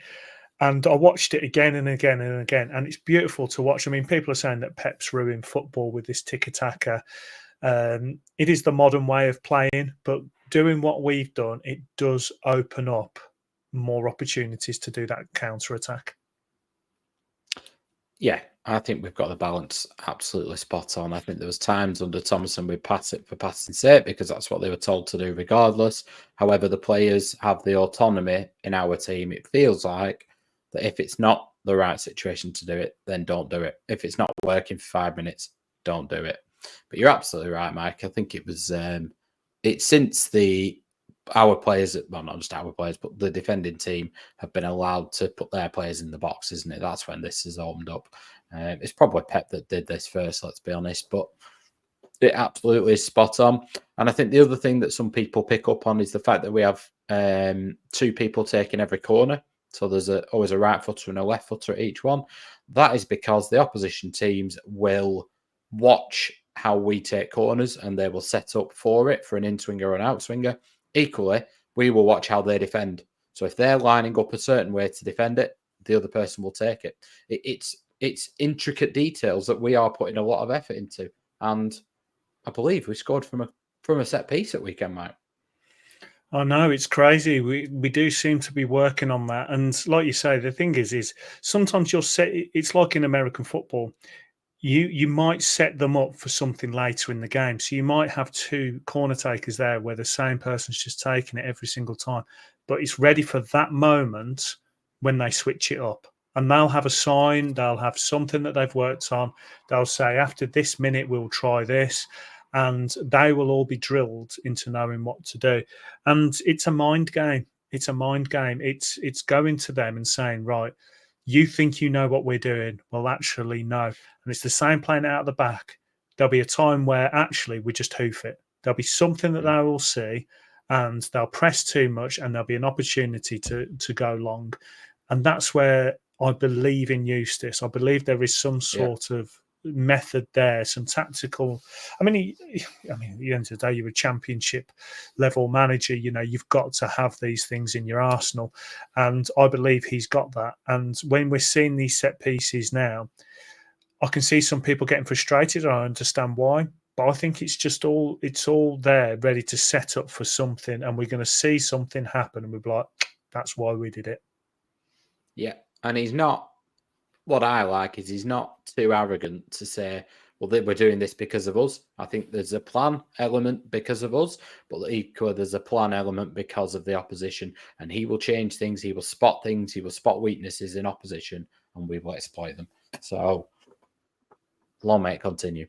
[SPEAKER 1] and I watched it again and again and again, and it's beautiful to watch. I mean, people are saying that Pep's ruined football with this tiki-taka. It is the modern way of playing, but doing what we've done, it does open up more opportunities to do that counter attack.
[SPEAKER 2] Yeah, I think we've got the balance absolutely spot on. I think there was times under Thomason we pass it for passing sake because that's what they were told to do regardless. However, the players have the autonomy in our team. It feels like that if it's not the right situation to do it, then don't do it. If it's not working for 5 minutes, don't do it. But you're absolutely right, Mike. I think it was it's since our players, well, not just our players, but the defending team have been allowed to put their players in the box, isn't it? That's when this has opened up. It's probably Pep that did this first, let's be honest, but it absolutely is spot on. And I think the other thing that some people pick up on is the fact that we have 2 people taking every corner So there's always a right footer and a left footer at each one. That is because the opposition teams will watch how we take corners and they will set up for it for an in-swinger or an out-swinger. Equally, we will watch how they defend. So if they're lining up a certain way to defend it, the other person will take it. It's intricate details that we are putting a lot of effort into. And I believe we scored from a set piece at weekend, Mike.
[SPEAKER 1] I know, it's crazy. We do seem to be working on that. And like you say, the thing is sometimes you'll set, it's like in American football. You might set them up for something later in the game. So you might have two corner takers there where the same person's just taking it every single time. But it's ready for that moment when they switch it up. And they'll have a sign, they'll have something that they've worked on. They'll say, after this minute, we'll try this. And they will all be drilled into knowing what to do. And it's a mind game. It's a mind game. It's going to them and saying, right, you think you know what we're doing. Well, actually, no. And it's the same playing out the back. There'll be a time where actually we just hoof it. There'll be something that they will see and they'll press too much and there'll be an opportunity to go long. And that's where I believe in Eustace. I believe there is some sort of method there, some tactical. I mean, at the end of the day, you're a championship level manager. You know, you've got to have these things in your arsenal, and I believe he's got that. And when we're seeing these set pieces now, I can see some people getting frustrated. I understand why, but I think it's all there, ready to set up for something, and we're going to see something happen, and we'll be like, that's why we did it.
[SPEAKER 2] Yeah, and he's not. What I like is he's not too arrogant to say, well, we're doing this because of us. I think there's a plan element because of us, but equally there's a plan element because of the opposition. And he will change things. He will spot things. He will spot weaknesses in opposition, and we will exploit them. So, long may it continue.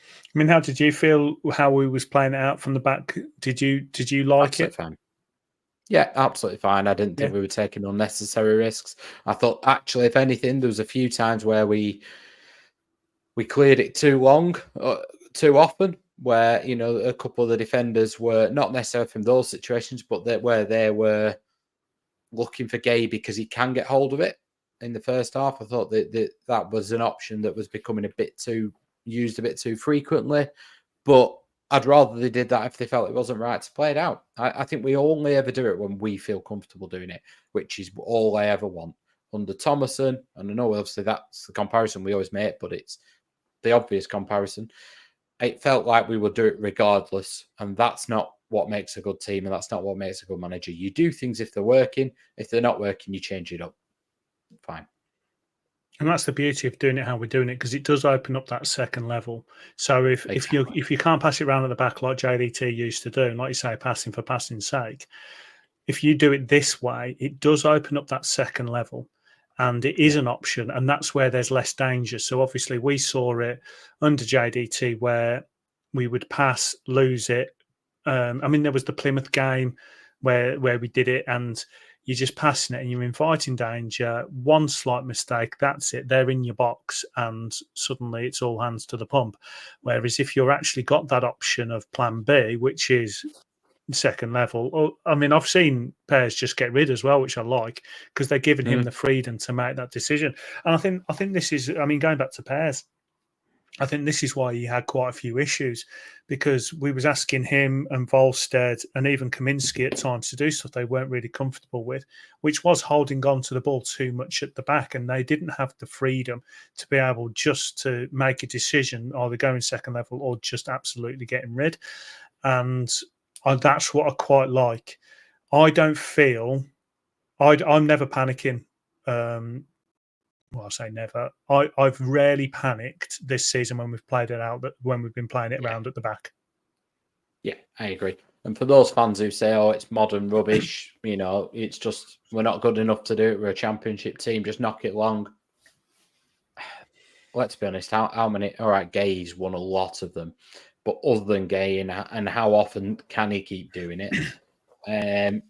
[SPEAKER 1] I mean, how did you feel how we was playing it out from the back? Did you like
[SPEAKER 2] Absolutely
[SPEAKER 1] it?
[SPEAKER 2] Fine. Yeah, absolutely fine. I didn't think we were taking unnecessary risks. I thought, actually, if anything, there was a few times where we cleared it too long, too often, where, you know, a couple of the defenders were not necessarily from those situations, but where they were looking for Gueye because he can get hold of it in the first half. I thought that was an option that was becoming used a bit too frequently, but I'd rather they did that if they felt it wasn't right to play it out. I think we only ever do it when we feel comfortable doing it, which is all I ever want. Under Thomason, and I know obviously that's the comparison we always make, but it's the obvious comparison. It felt like we would do it regardless, and that's not what makes a good team, and that's not what makes a good manager. You do things if they're working. If they're not working, you change it up. Fine.
[SPEAKER 1] And that's the beauty of doing it how we're doing it, because it does open up that second level. So if you can't pass it around at the back like JDT used to do, and like you say, passing for passing's sake, if you do it this way, it does open up that second level, and it is an option, and that's where there's less danger. So obviously we saw it under JDT where we would pass, lose it. I mean, there was the Plymouth game where we did it, and you're just passing it and you're inviting danger. One slight mistake, that's it. They're in your box and suddenly it's all hands to the pump. Whereas if you're actually got that option of plan B, which is second level, I mean, I've seen players just get rid as well, which I like, because they're giving him the freedom to make that decision. And I think this is, I mean, going back to Pairs, I think this is why he had quite a few issues, because we was asking him and Volstead and even Kaminsky at times to do stuff they weren't really comfortable with, which was holding on to the ball too much at the back, and they didn't have the freedom to be able just to make a decision, either going second level or just absolutely getting rid. And that's what I quite like. I don't feel, I'm never panicking. Well, I say never. I've rarely panicked this season when we've played it out, when we've been playing it around at the back.
[SPEAKER 2] Yeah, I agree. And for those fans who say, oh, it's modern rubbish, you know, it's just, we're not good enough to do it. We're a championship team. Just knock it long. Let's be honest. How many? All right, Gueye's won a lot of them. But other than Gueye, and how often can he keep doing it?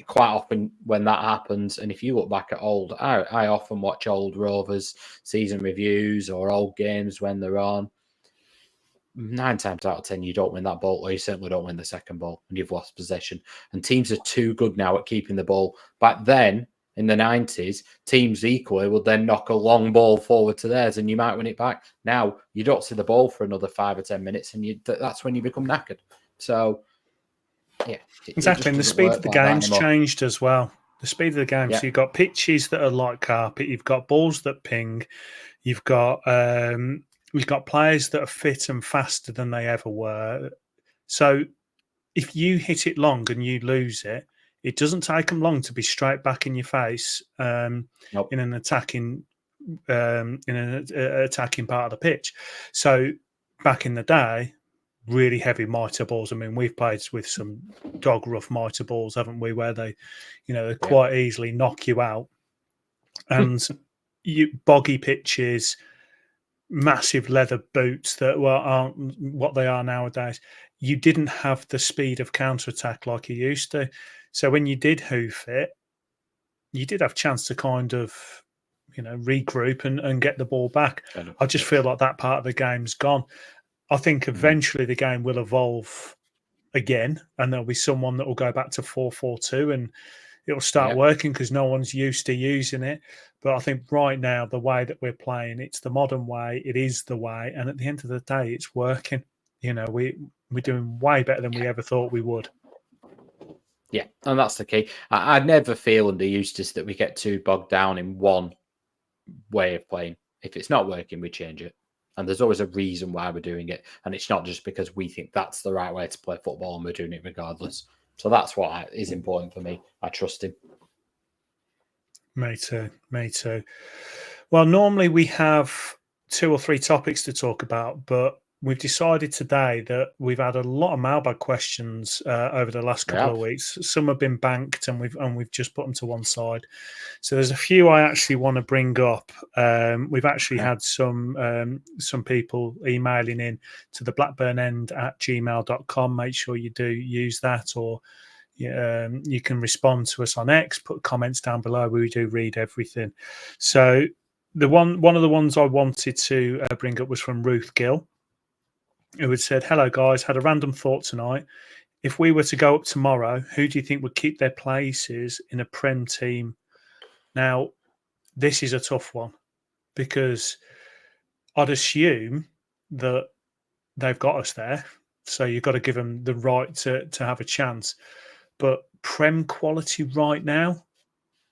[SPEAKER 2] Quite often when that happens, and if you look back at I often watch old Rovers season reviews or old games when they're on. 9 times out of 10, you don't win that ball, or you certainly don't win the second ball, and you've lost possession. And teams are too good now at keeping the ball. Back then, in the 90s, teams equally would then knock a long ball forward to theirs, and you might win it back. Now, you don't see the ball for another 5 or 10 minutes, and that's when you become knackered. So, yeah.
[SPEAKER 1] Exactly, and the speed of the game's changed as well. The speed of the game. Yeah. So you've got pitches that are like carpet. You've got balls that ping. You've got players that are fit and faster than they ever were. So if you hit it long and you lose it, it doesn't take them long to be straight back in your face in an attacking attacking part of the pitch. So back in the day, really heavy mitre balls. I mean, we've played with some dog rough mitre balls, haven't we? Where they, they quite easily knock you out. And boggy pitches, massive leather boots that aren't what they are nowadays. You didn't have the speed of counter-attack like you used to. So when you did hoof it, you did have a chance to kind of, regroup and get the ball back. I just feel like that part of the game's gone. I think eventually the game will evolve again, and there'll be someone that will go back to 4-4-2, and it'll start working because no one's used to using it. But I think right now, the way that we're playing, it's the modern way. It is the way. And at the end of the day, it's working. We're doing way better than we ever thought we would.
[SPEAKER 2] Yeah, and that's the key. I never feel under Eustace that we get too bogged down in one way of playing. If it's not working, we change it. And there's always a reason why we're doing it. And it's not just because we think that's the right way to play football and we're doing it regardless. So that's what is important for me. I trust him.
[SPEAKER 1] Me too. Well, normally we have 2 or 3 topics to talk about, but we've decided today that we've had a lot of mailbag questions over the last couple of weeks. Some have been banked, and we've just put them to one side. So there's a few I actually want to bring up. We've actually had some people emailing in to the Blackburn End at gmail.com. Make sure you do use that, or you can respond to us on X, put comments down below. We do read everything. So one of the ones I wanted to bring up was from Ruth Gill, who had said, "Hello guys, had a random thought tonight. If we were to go up tomorrow, who do you think would keep their places in a Prem team?" Now, this is a tough one because I'd assume that they've got us there, so you've got to give them the right to have a chance. But Prem quality right now,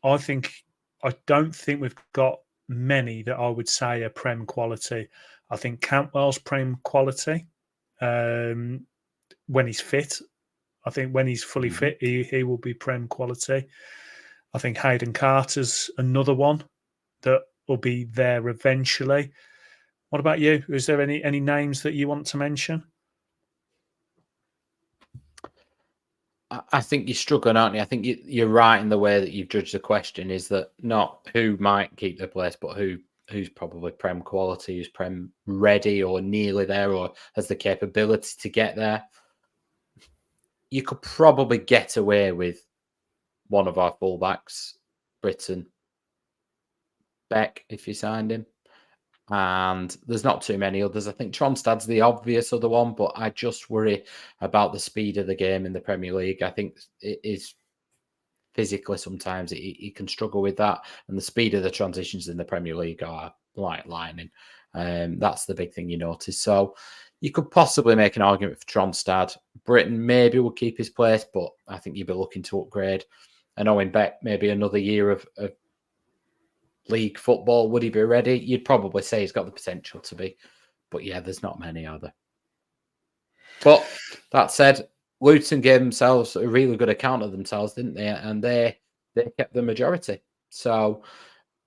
[SPEAKER 1] I don't think we've got many that I would say are Prem quality. I think Cantwell's Prem quality when he's fit. I think when he's fully fit, he will be Prem quality. I think Hayden Carter's another one that will be there eventually. What about you? Is there any names that you want to mention?
[SPEAKER 2] I think you're struggling, aren't you? I think you're right in the way that you've judged the question, is that not who might keep their place, but who's probably Prem quality, who's Prem ready or nearly there or has the capability to get there. You could probably get away with one of our fullbacks, Britton, Beck, if you signed him. And there's not too many others. I think Tronstad's the obvious other one, but I just worry about the speed of the game in the Premier League. I think it is physically sometimes he can struggle with that, and the speed of the transitions in the Premier League are like lightning. That's the big thing you notice. So you could possibly make an argument for Tronstad. Britain maybe will keep his place, but I think you'd be looking to upgrade. And Owen Beck, maybe another year of league football. Would he be ready? You'd probably say he's got the potential to be. But yeah, there's not many, are there? But that said, Luton gave themselves a really good account of themselves, didn't they? And they kept the majority. So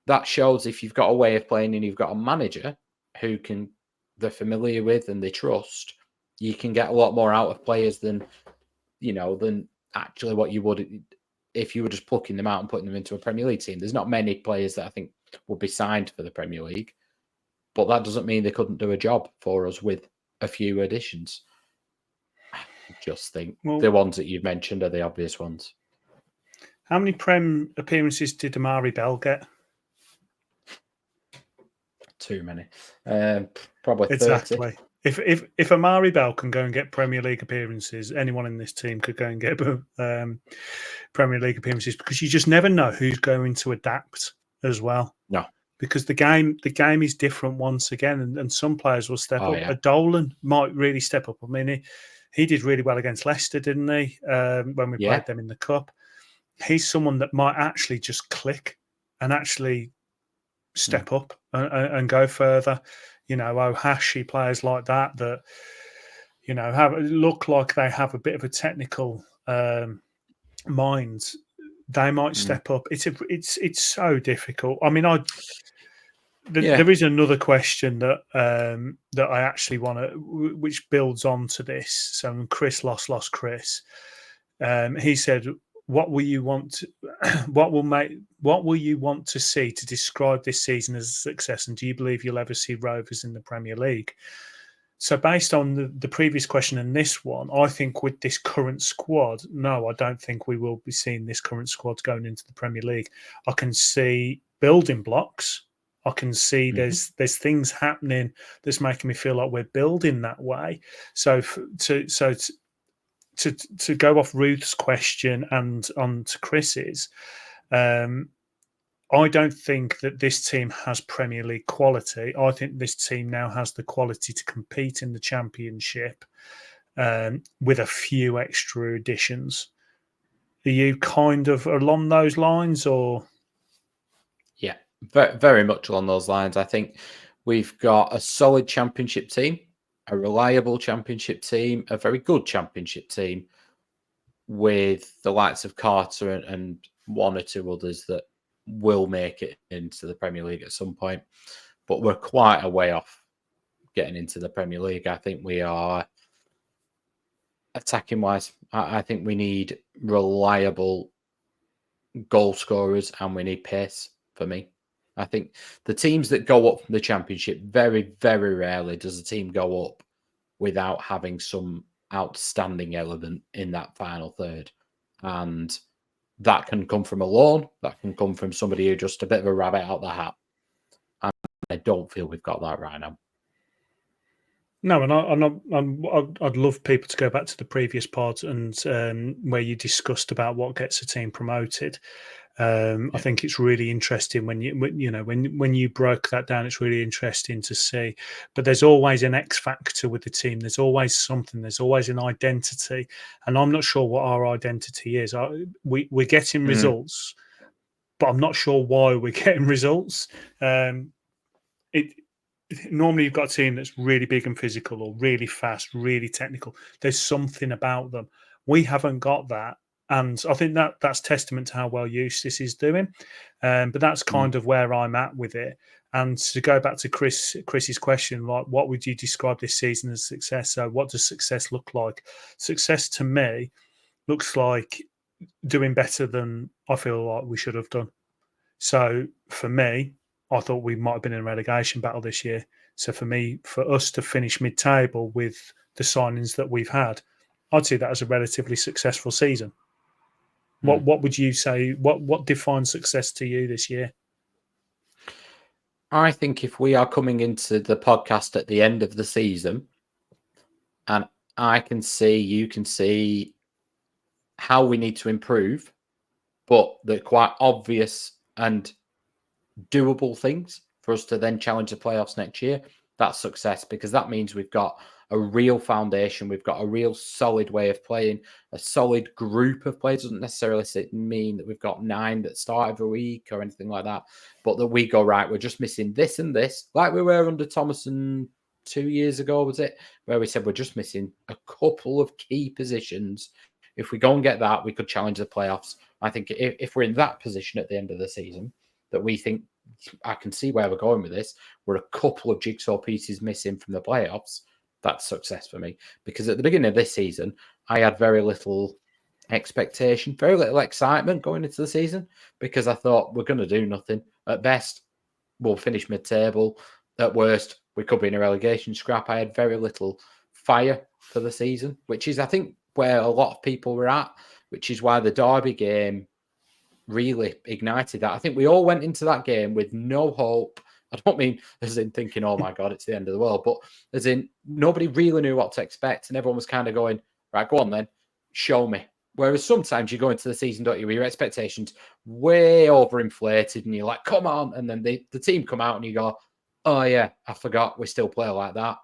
[SPEAKER 2] that shows if you've got a way of playing and you've got a manager who they're familiar with and they trust, you can get a lot more out of players than actually what you would if you were just plucking them out and putting them into a Premier League team. There's not many players that I think would be signed for the Premier League, but that doesn't mean they couldn't do a job for us with a few additions. I just think the ones that you've mentioned are the obvious ones.
[SPEAKER 1] How many Prem appearances did Amari Bell get?
[SPEAKER 2] Too many. Probably 30.
[SPEAKER 1] Exactly. If Amari Bell can go and get Premier League appearances, anyone in this team could go and get Premier League appearances, because you just never know who's going to adapt as well.
[SPEAKER 2] No.
[SPEAKER 1] Because the game is different once again, and some players will step up.
[SPEAKER 2] Yeah.
[SPEAKER 1] Dolan might really step up. I mean, he did really well against Leicester, didn't he? When we played them in the cup, he's someone that might actually just click and actually step up and go further. You know, Ohashi, players like that you know look like they have a bit of a technical mind. They might step up. It's so difficult. I mean, there is another question that I actually want to, which builds onto this. So Chris lost Chris. He said, "What will you want to see to describe this season as a success? And do you believe you'll ever see Rovers in the Premier League?" So based on the previous question and this one, I think with this current squad, no, I don't think we will be seeing this current squad going into the Premier League. I can see building blocks. I can see there's things happening that's making me feel like we're building that way. So to go off Ruth's question and on to Chris's, I don't think that this team has Premier League quality. I think this team now has the quality to compete in the Championship with a few extra additions. Are you kind of along those lines, or?
[SPEAKER 2] Yeah, very, very much along those lines. I think we've got a solid Championship team, a reliable Championship team, a very good Championship team, with the likes of Carter and one or two others that will make it into the Premier League at some point. But we're quite a way off getting into the Premier League. I think we are, attacking wise, I think we need reliable goal scorers and we need pace for me. I think the teams that go up from the Championship, very, very rarely does a team go up without having some outstanding element in that final third. And that can come from a loan. That can come from somebody who just a bit of a rabbit out the hat. And I don't feel we've got that right now.
[SPEAKER 1] No, and I'd love people to go back to the previous pod and where you discussed about what gets a team promoted. I think it's really interesting when you broke that down. It's really interesting to see. But there's always an X factor with the team. There's always something. There's always an identity, and I'm not sure what our identity is. We're getting results, but I'm not sure why we're getting results. Normally you've got a team that's really big and physical, or really fast, really technical. There's something about them. We haven't got that. And I think that's testament to how well Eustace is doing. But that's kind of where I'm at with it. And to go back to Chris's question, like, what would you describe this season as success? So what does success look like? Success to me looks like doing better than I feel like we should have done. So for me, I thought we might have been in a relegation battle this year. So for us to finish mid-table with the signings that we've had, I'd see that as a relatively successful season. What would you say? What defines success to you this year?
[SPEAKER 2] I think if we are coming into the podcast at the end of the season, and you can see how we need to improve, but the quite obvious and doable things for us to then challenge the playoffs next year, that's success, because that means we've got a real foundation. We've got a real solid way of playing, a solid group of players. Doesn't necessarily mean that we've got 9 that start every week or anything like that, but that we go, right, we're just missing this and this, like we were under Thomason 2 years ago, was it? Where we said we're just missing a couple of key positions. If we go and get that, we could challenge the playoffs. I think if we're in that position at the end of the season, that we think, I can see where we're going with this, we're a couple of jigsaw pieces missing from the playoffs, that's success for me. Because at the beginning of this season, I had very little expectation, very little excitement going into the season, because I thought we're going to do nothing. At best, we'll finish mid-table. At worst, we could be in a relegation scrap. I had very little fire for the season, which is, I think, where a lot of people were at, which is why the Derby game really ignited that. I think we all went into that game with no hope, I don't mean as in thinking, oh my God, it's the end of the world, but as in nobody really knew what to expect. And everyone was kind of going, right, go on then, show me. Whereas sometimes you go into the season, don't you, with your expectations way overinflated and you're like, come on. And then the team come out and you go, oh yeah, I forgot we still play like that.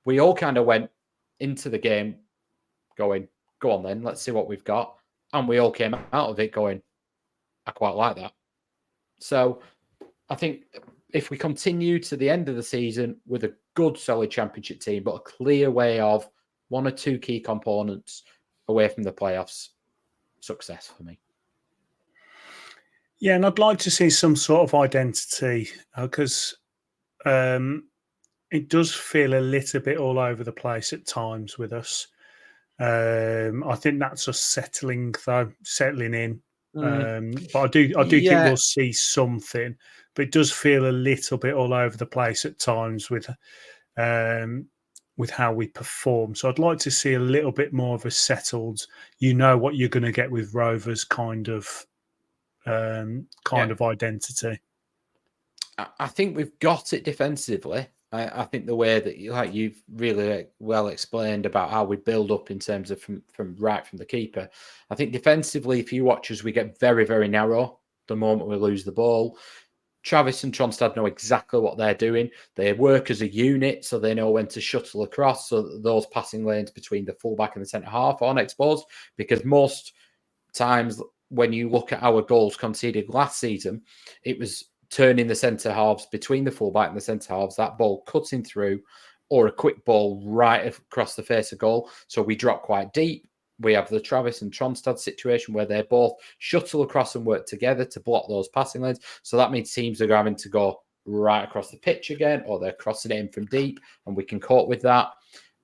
[SPEAKER 2] We all kind of went into the game going, go on then, let's see what we've got. And we all came out of it going, I quite like that. So I think if we continue to the end of the season with a good, solid championship team, but a clear way of one or two key components away from the playoffs, success for me.
[SPEAKER 1] Yeah, and I'd like to see some sort of identity because it does feel a little bit all over the place at times with us. I think that's us settling in. But I do think we'll see something. But it does feel a little bit all over the place at times with how we perform. So I'd like to see a little bit more of a settled, you know what you're going to get with Rovers kind of identity.
[SPEAKER 2] I think we've got it defensively. I think the way that you've really well explained about how we build up in terms of from the keeper. I think defensively, if you watch us, we get very, very narrow the moment we lose the ball. Travis and Tronstad know exactly what they're doing. They work as a unit, so they know when to shuttle across. So that those passing lanes between the fullback and the centre half aren't exposed, because most times when you look at our goals conceded last season, it was turning the centre halves between the fullback and the centre halves, that ball cutting through, or a quick ball right across the face of goal. So we drop quite deep. We have the Travis and Tronstad situation where they both shuttle across and work together to block those passing lanes. So that means teams are having to go right across the pitch again, or they're crossing it in from deep, and we can cope with that.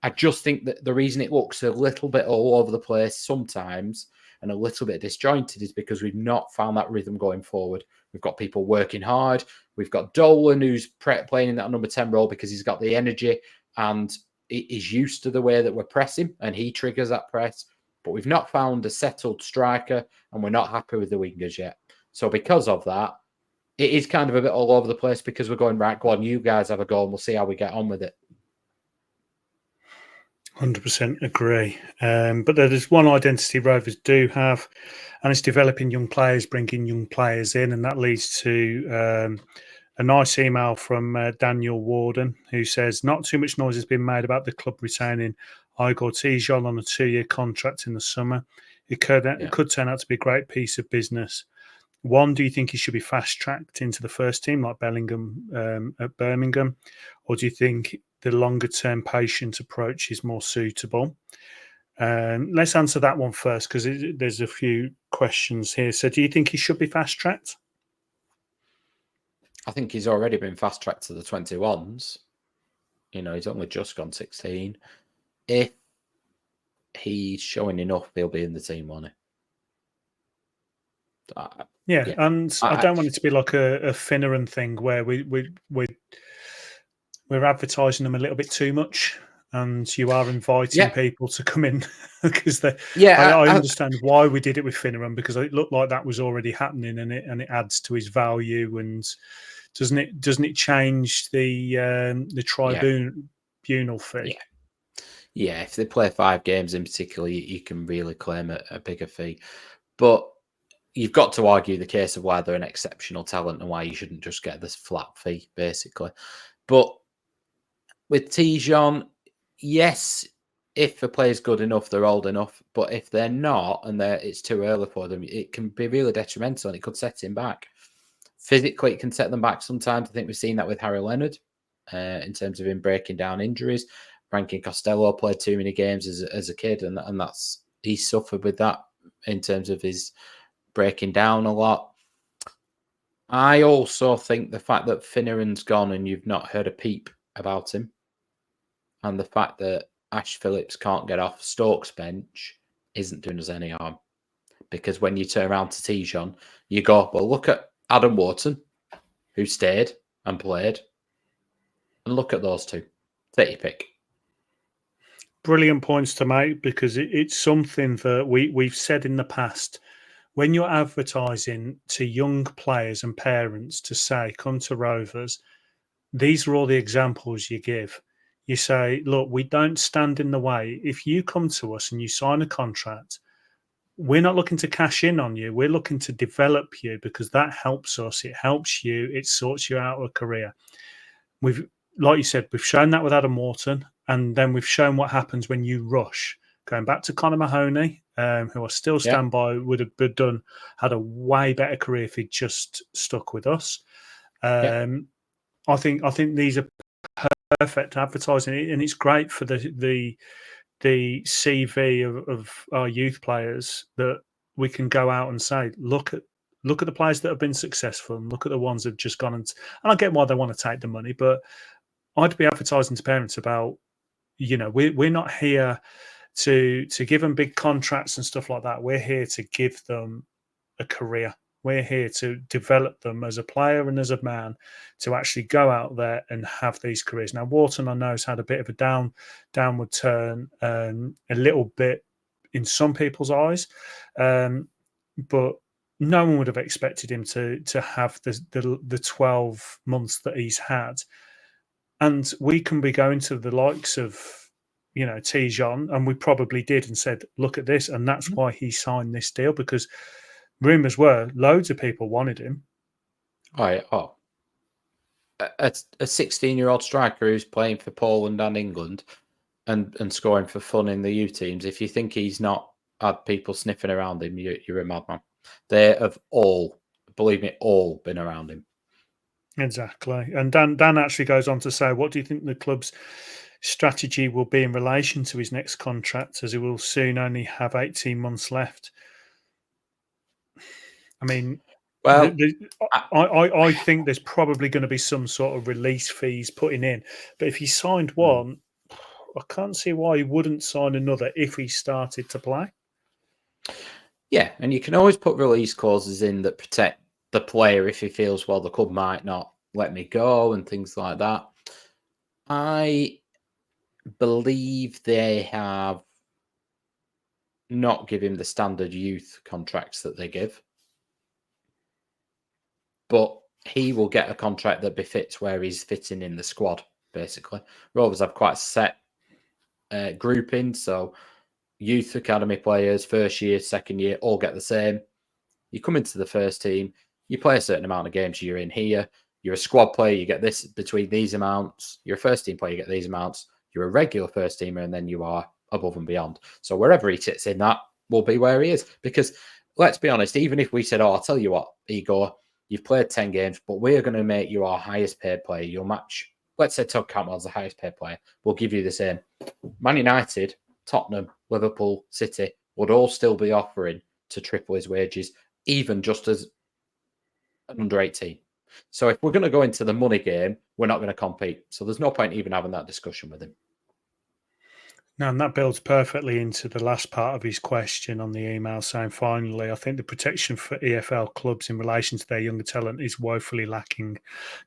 [SPEAKER 2] I just think that the reason it looks a little bit all over the place sometimes and a little bit disjointed is because we've not found that rhythm going forward. We've got people working hard. We've got Dolan, who's playing in that number 10 role because he's got the energy and is used to the way that we're pressing, and he triggers that press. But we've not found a settled striker, and we're not happy with the wingers yet. So because of that, it is kind of a bit all over the place, because we're going, right, go on, you guys have a go and we'll see how we get on with it.
[SPEAKER 1] 100% agree. But there's one identity Rovers do have, and it's developing young players, bringing young players in, and that leads to a nice email from Daniel Warden, who says, not too much noise has been made about the club retaining Igor Tijon on a 2-year contract in the summer. It could turn out to be a great piece of business. One, do you think he should be fast-tracked into the first team like Bellingham at Birmingham? Or do you think the longer-term patient approach is more suitable? Let's answer that one first, because there's a few questions here. So do you think he should be fast-tracked?
[SPEAKER 2] I think he's already been fast-tracked to the 21s. You know, he's only just gone 16. If he's showing enough, he'll be in the team, won't he?
[SPEAKER 1] And I don't want it to be like a Finneran thing where we're advertising them a little bit too much, and you are inviting people to come in because I understand why we did it with Finneran, because it looked like that was already happening, and it adds to his value. And doesn't it change the tribunal fee?
[SPEAKER 2] Yeah, if they play 5 games in particular, you can really claim a bigger fee. But you've got to argue the case of why they're an exceptional talent and why you shouldn't just get this flat fee, basically. But with Tijon, yes, if a player's good enough, they're old enough. But if they're not, and it's too early for them, it can be really detrimental, and it could set him back. Physically, it can set them back sometimes. I think we've seen that with Harry Leonard in terms of him breaking down injuries. Frankie Costello played too many games as a kid, and he suffered with that in terms of his breaking down a lot. I also think the fact that Finneran's gone and you've not heard a peep about him, and the fact that Ash Phillips can't get off Stoke's bench isn't doing us any harm. Because when you turn around to Tijon, you go, well, look at Adam Wharton, who stayed and played, and look at those two. Take your pick.
[SPEAKER 1] Brilliant points to make, because it's something that we've said in the past. When you're advertising to young players and parents to say, come to Rovers, these are all the examples you give. You say, look, we don't stand in the way. If you come to us and you sign a contract, we're not looking to cash in on you. We're looking to develop you because that helps us. It helps you. It sorts you out of a career. We've, like you said, we've shown that with Adam Wharton, and then we've shown what happens when you rush. Going back to Conor Mahoney, who I still stand by, would have had a way better career if he'd just stuck with us. I think these are perfect advertising, and it's great for the CV of our youth players that we can go out and say, look at the players that have been successful and look at the ones that have just gone and I get why they want to take the money, but I'd be advertising to parents about, we're not here to give them big contracts and stuff like that. We're here to give them a career. We're here to develop them as a player and as a man to actually go out there and have these careers. Now, Wharton, I know, has had a bit of a downward turn, a little bit in some people's eyes, but no one would have expected him to have the 12 months that he's had. And we can be going to the likes of, Tijon, and we probably did and said, look at this. And that's why he signed this deal, because rumours were loads of people wanted him.
[SPEAKER 2] A 16-year-old striker who's playing for Poland and England and scoring for fun in the U teams. If you think he's not had people sniffing around him, you're a madman. They have all, believe me, all been around him.
[SPEAKER 1] Exactly. And Dan actually goes on to say, what do you think the club's strategy will be in relation to his next contract, as he will soon only have 18 months left? I mean, well, I think there's probably going to be some sort of release fees putting in. But if he signed one, I can't see why he wouldn't sign another if he started to play.
[SPEAKER 2] Yeah, and you can always put release clauses in that protect the player if he feels, well, the club might not let me go and things like that. I believe they have not given him the standard youth contracts that they give. But he will get a contract that befits where he's fitting in the squad, basically. Rovers have quite a set grouping, so youth academy players, first year, second year, all get the same. You come into the first team, you play a certain amount of games, you're in here. You're a squad player, you get this between these amounts. You're a first team player, you get these amounts. You're a regular first teamer, and then you are above and beyond. So wherever he sits in, that will be where he is. Because let's be honest, even if we said, I'll tell you what, Igor, you've played 10 games, but we're going to make you our highest paid player. You'll match, let's say Todd Cantwell's the highest paid player. We'll give you the same. Man United, Tottenham, Liverpool, City would all still be offering to triple his wages, even just as an under 18. So if we're going to go into the money game, we're not going to compete. So there's no point even having that discussion with him.
[SPEAKER 1] Now, and that builds perfectly into the last part of his question on the email, saying, finally, I think the protection for EFL clubs in relation to their younger talent is woefully lacking.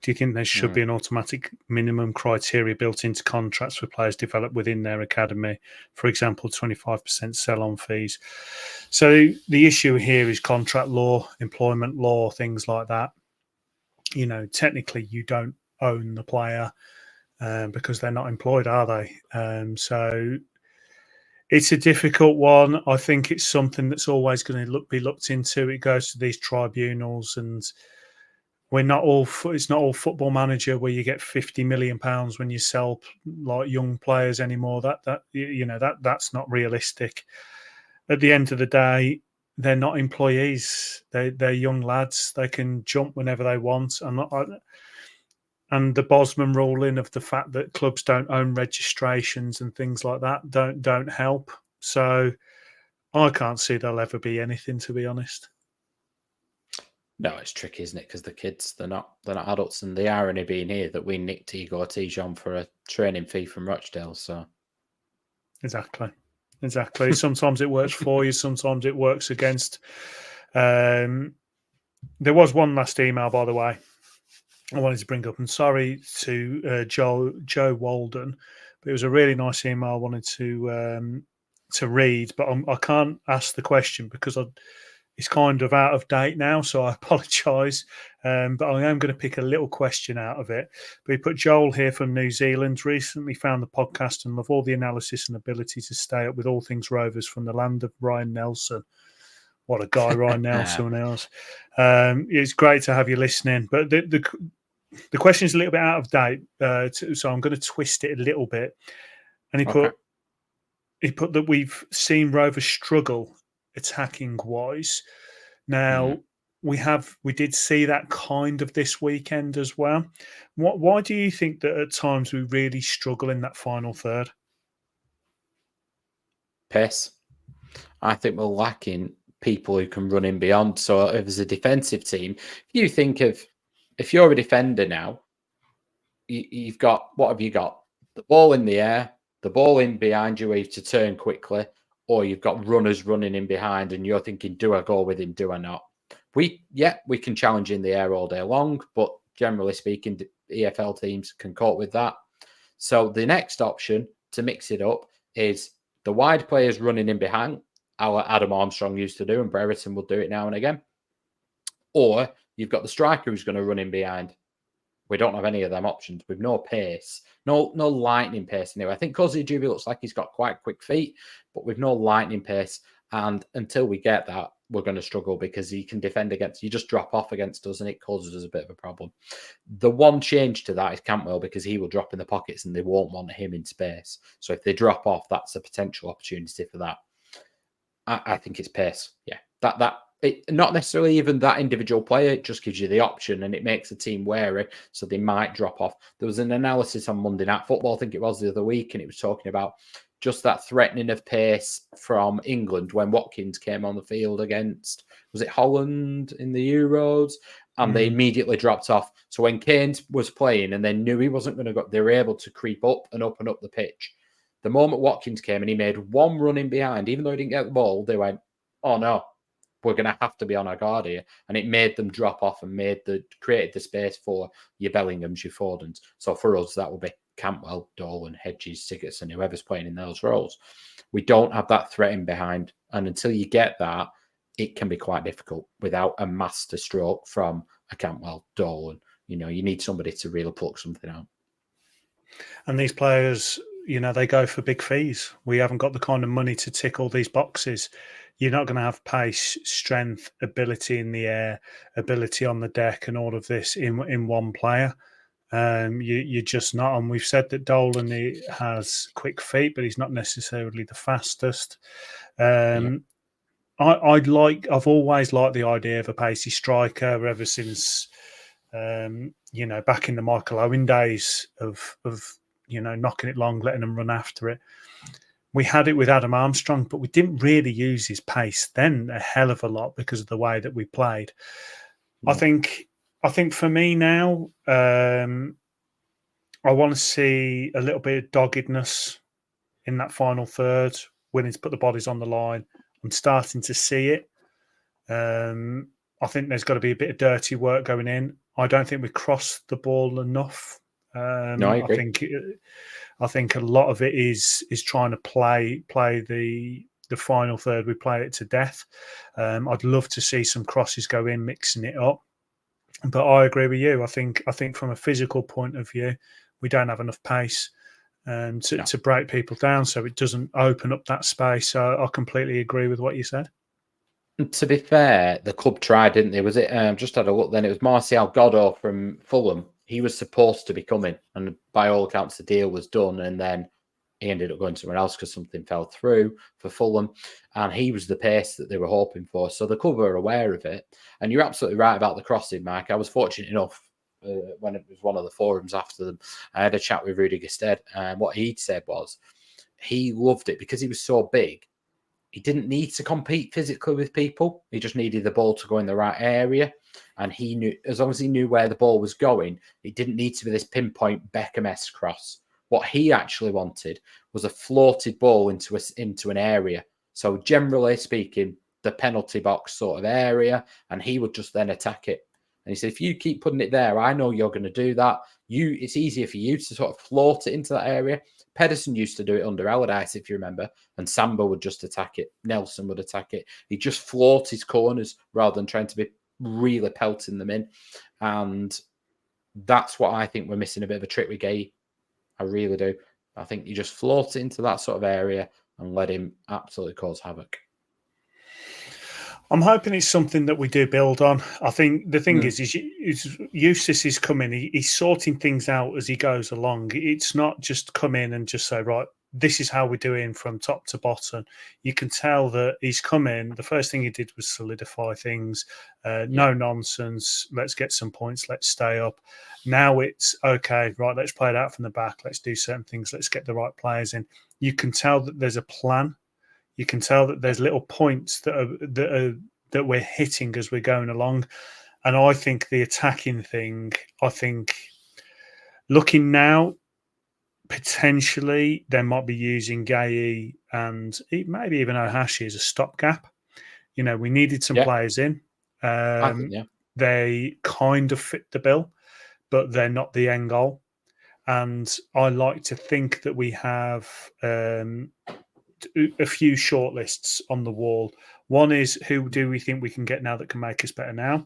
[SPEAKER 1] Do you think there should be an automatic minimum criteria built into contracts for players developed within their academy? For example, 25% sell-on fees. So the issue here is contract law, employment law, things like that. Technically, you don't own the player. Because they're not employed, are they? So it's a difficult one. I think it's something that's always going to be looked into. It goes to these tribunals, and we're not all. It's not all Football Manager where you get £50 million when you sell like young players anymore. That's not realistic. At the end of the day, they're not employees. They're young lads. They can jump whenever they want. And the Bosman ruling of the fact that clubs don't own registrations and things like that don't help. So I can't see there'll ever be anything, to be honest.
[SPEAKER 2] No, it's tricky, isn't it? Because the kids, they're not adults, and the irony being here that we nicked Igor Tijon for a training fee from Rochdale. So
[SPEAKER 1] exactly. Sometimes it works for you, sometimes it works against. There was one last email, by the way, I wanted to bring up, and sorry to Joe Walden, but it was a really nice email I wanted to read, but I can't ask the question because is kind of out of date now, so I apologise. But I am going to pick a little question out of it. But we put Joel here from New Zealand. Recently found the podcast and love all the analysis and ability to stay up with all things Rovers from the land of Ryan Nelson. What a guy, Ryan Nelson is. It's great to have you listening. But the question is a little bit out of date, so I'm going to twist it a little bit. And he put that we've seen Rovers struggle attacking wise. Now we did see that kind of this weekend as well. Why do you think that at times we really struggle in that final third?
[SPEAKER 2] Pace. I think we're lacking people who can run in beyond. So if as a defensive team, if you're a defender now, you've got, what have you got? The ball in the air, the ball in behind you where you have to turn quickly, or you've got runners running in behind and you're thinking, do I go with him, do I not? We can challenge in the air all day long, but generally speaking, the EFL teams can cope with that. So the next option to mix it up is the wide players running in behind, our Adam Armstrong used to do, and Brereton will do it now and again. Or you've got the striker who's going to run in behind. We don't have any of them options. We've no pace, no lightning pace anyway. I think Cozy Juby looks like he's got quite quick feet, but we've no lightning pace. And until we get that, we're going to struggle because he can defend against, you just drop off against us and it causes us a bit of a problem. The one change to that is Cantwell, because he will drop in the pockets and they won't want him in space. So if they drop off, that's a potential opportunity for that. I think it's pace. Yeah, not necessarily even that individual player. It just gives you the option and it makes the team wary, so they might drop off. There was an analysis on Monday Night Football, I think it was the other week, and it was talking about just that threatening of pace from England when Watkins came on the field against, was it Holland in the Euros? And they immediately dropped off. So when Kane was playing and they knew he wasn't going to go, they were able to creep up and up and up the pitch. The moment Watkins came and he made one run in behind, even though he didn't get the ball, they went, oh no, we're going to have to be on our guard here. And it made them drop off and created the space for your Bellinghams, your Fordens. So for us, that will be Cantwell, Dolan, Hedges, Sigurdsson, whoever's playing in those roles. We don't have that threat in behind. And until you get that, it can be quite difficult without a master stroke from a Cantwell, Dolan. You need somebody to really pluck something out.
[SPEAKER 1] And these players, they go for big fees. We haven't got the kind of money to tick all these boxes. You're not going to have pace, strength, ability in the air, ability on the deck, and all of this in one player. You're just not. And we've said that Dolan has quick feet, but he's not necessarily the fastest. I've always liked the idea of a pacey striker ever since, back in the Michael Owen days of knocking it long, letting them run after it. We had it with Adam Armstrong, but we didn't really use his pace then a hell of a lot because of the way that we played. Yeah. I think for me now, I want to see a little bit of doggedness in that final third, willing to put the bodies on the line. I'm starting to see it. I think there's got to be a bit of dirty work going in. I don't think we crossed the ball enough.
[SPEAKER 2] No, I agree.
[SPEAKER 1] I think a lot of it is trying to play the final third. We play it to death. I'd love to see some crosses go in, mixing it up. But I agree with you. I think from a physical point of view, we don't have enough pace to break people down, so it doesn't open up that space. So I completely agree with what you said.
[SPEAKER 2] To be fair, the club tried, didn't they? Was it just had a look then? It was Martial Godot from Fulham. He was supposed to be coming, and by all accounts, the deal was done. And then he ended up going somewhere else because something fell through for Fulham. And he was the pace that they were hoping for. So the club were aware of it. And you're absolutely right about the crossing, Mike. I was fortunate enough when it was one of the forums after them. I had a chat with Rudy Gestead, and what he'd said was he loved it because he was so big. He didn't need to compete physically with people. He just needed the ball to go in the right area. And he knew, as long as he knew where the ball was going, it didn't need to be this pinpoint Beckham-esque cross. What he actually wanted was a floated ball into an area. So generally speaking, the penalty box sort of area, and he would just then attack it. And he said, if you keep putting it there, I know you're going to do that. It's easier for you to sort of float it into that area. Pedersen used to do it under Allardyce, if you remember, and Samba would just attack it. Nelson would attack it. He just floored his corners rather than trying to be really pelting them in. And that's what I think we're missing a bit of a trick with Gueye. I really do. I think you just float it into that sort of area and let him absolutely cause havoc.
[SPEAKER 1] I'm hoping it's something that we do build on. I think the thing is Eustace is coming. He's sorting things out as he goes along. It's not just come in and just say, right, this is how we're doing from top to bottom. You can tell that he's come in. The first thing he did was solidify things. No nonsense. Let's get some points. Let's stay up. Now it's, okay, right, let's play it out from the back. Let's do certain things. Let's get the right players in. You can tell that there's a plan. You can tell that there's little points that we're hitting as we're going along. And I think the attacking thing, looking now, potentially they might be using Gueye and maybe even Ohashi as a stopgap. You know, we needed some players in. They kind of fit the bill, but they're not the end goal. And I like to think that we have a few shortlists on the wall. One is, who do we think we can get now that can make us better now?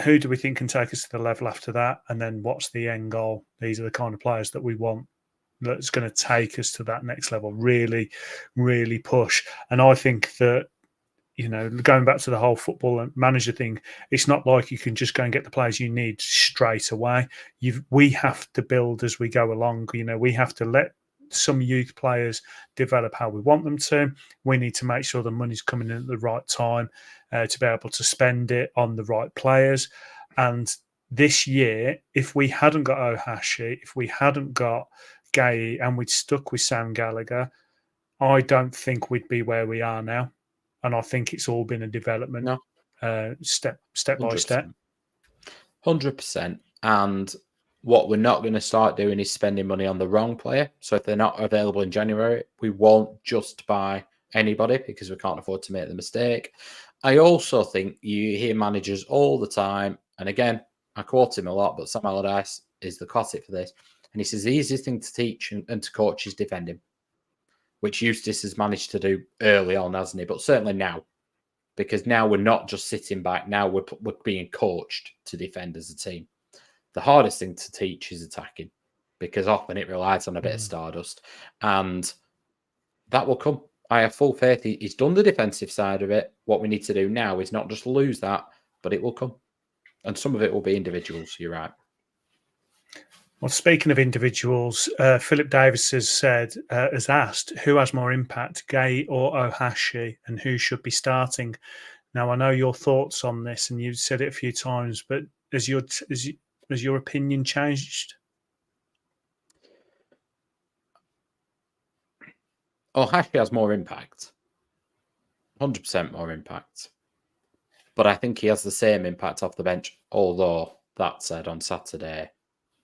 [SPEAKER 1] Who do we think can take us to the level after that? And then what's the end goal? These are the kind of players that we want that's going to take us to that next level, really, really push. And I think that, you know, going back to the whole football manager thing, it's not like you can just go and get the players you need straight away. We have to build as we go along. You know, we have to let some youth players develop how we want them to. We need to make sure the money's coming in at the right time to be able to spend it on the right players. And this year, if we hadn't got Ohashi, if we hadn't got Gueye, and we'd stuck with Sam Gallagher, I don't think we'd be where we are now. And I think it's all been a development, step by step.
[SPEAKER 2] 100%. And what we're not going to start doing is spending money on the wrong player. So if they're not available in January, we won't just buy anybody because we can't afford to make the mistake. I also think you hear managers all the time, and again, I quote him a lot, but Sam Allardyce is the classic for this. And he says the easiest thing to teach and to coach is defending, which Eustace has managed to do early on, hasn't he? But certainly now, because now we're not just sitting back. Now we're being coached to defend as a team. The hardest thing to teach is attacking, because often it relies on a bit of stardust, and that will come. I have full faith. He's done the defensive side of it. What we need to do now is not just lose that, but it will come. And some of it will be individuals. You're right.
[SPEAKER 1] Well, speaking of individuals, Philip Davis has asked, who has more impact, Gueye or Ohashi, and who should be starting? Now, I know your thoughts on this, and you've said it a few times, but has your opinion changed?
[SPEAKER 2] Ohashi has more impact. 100% more impact. But I think he has the same impact off the bench, although, that said, on Saturday,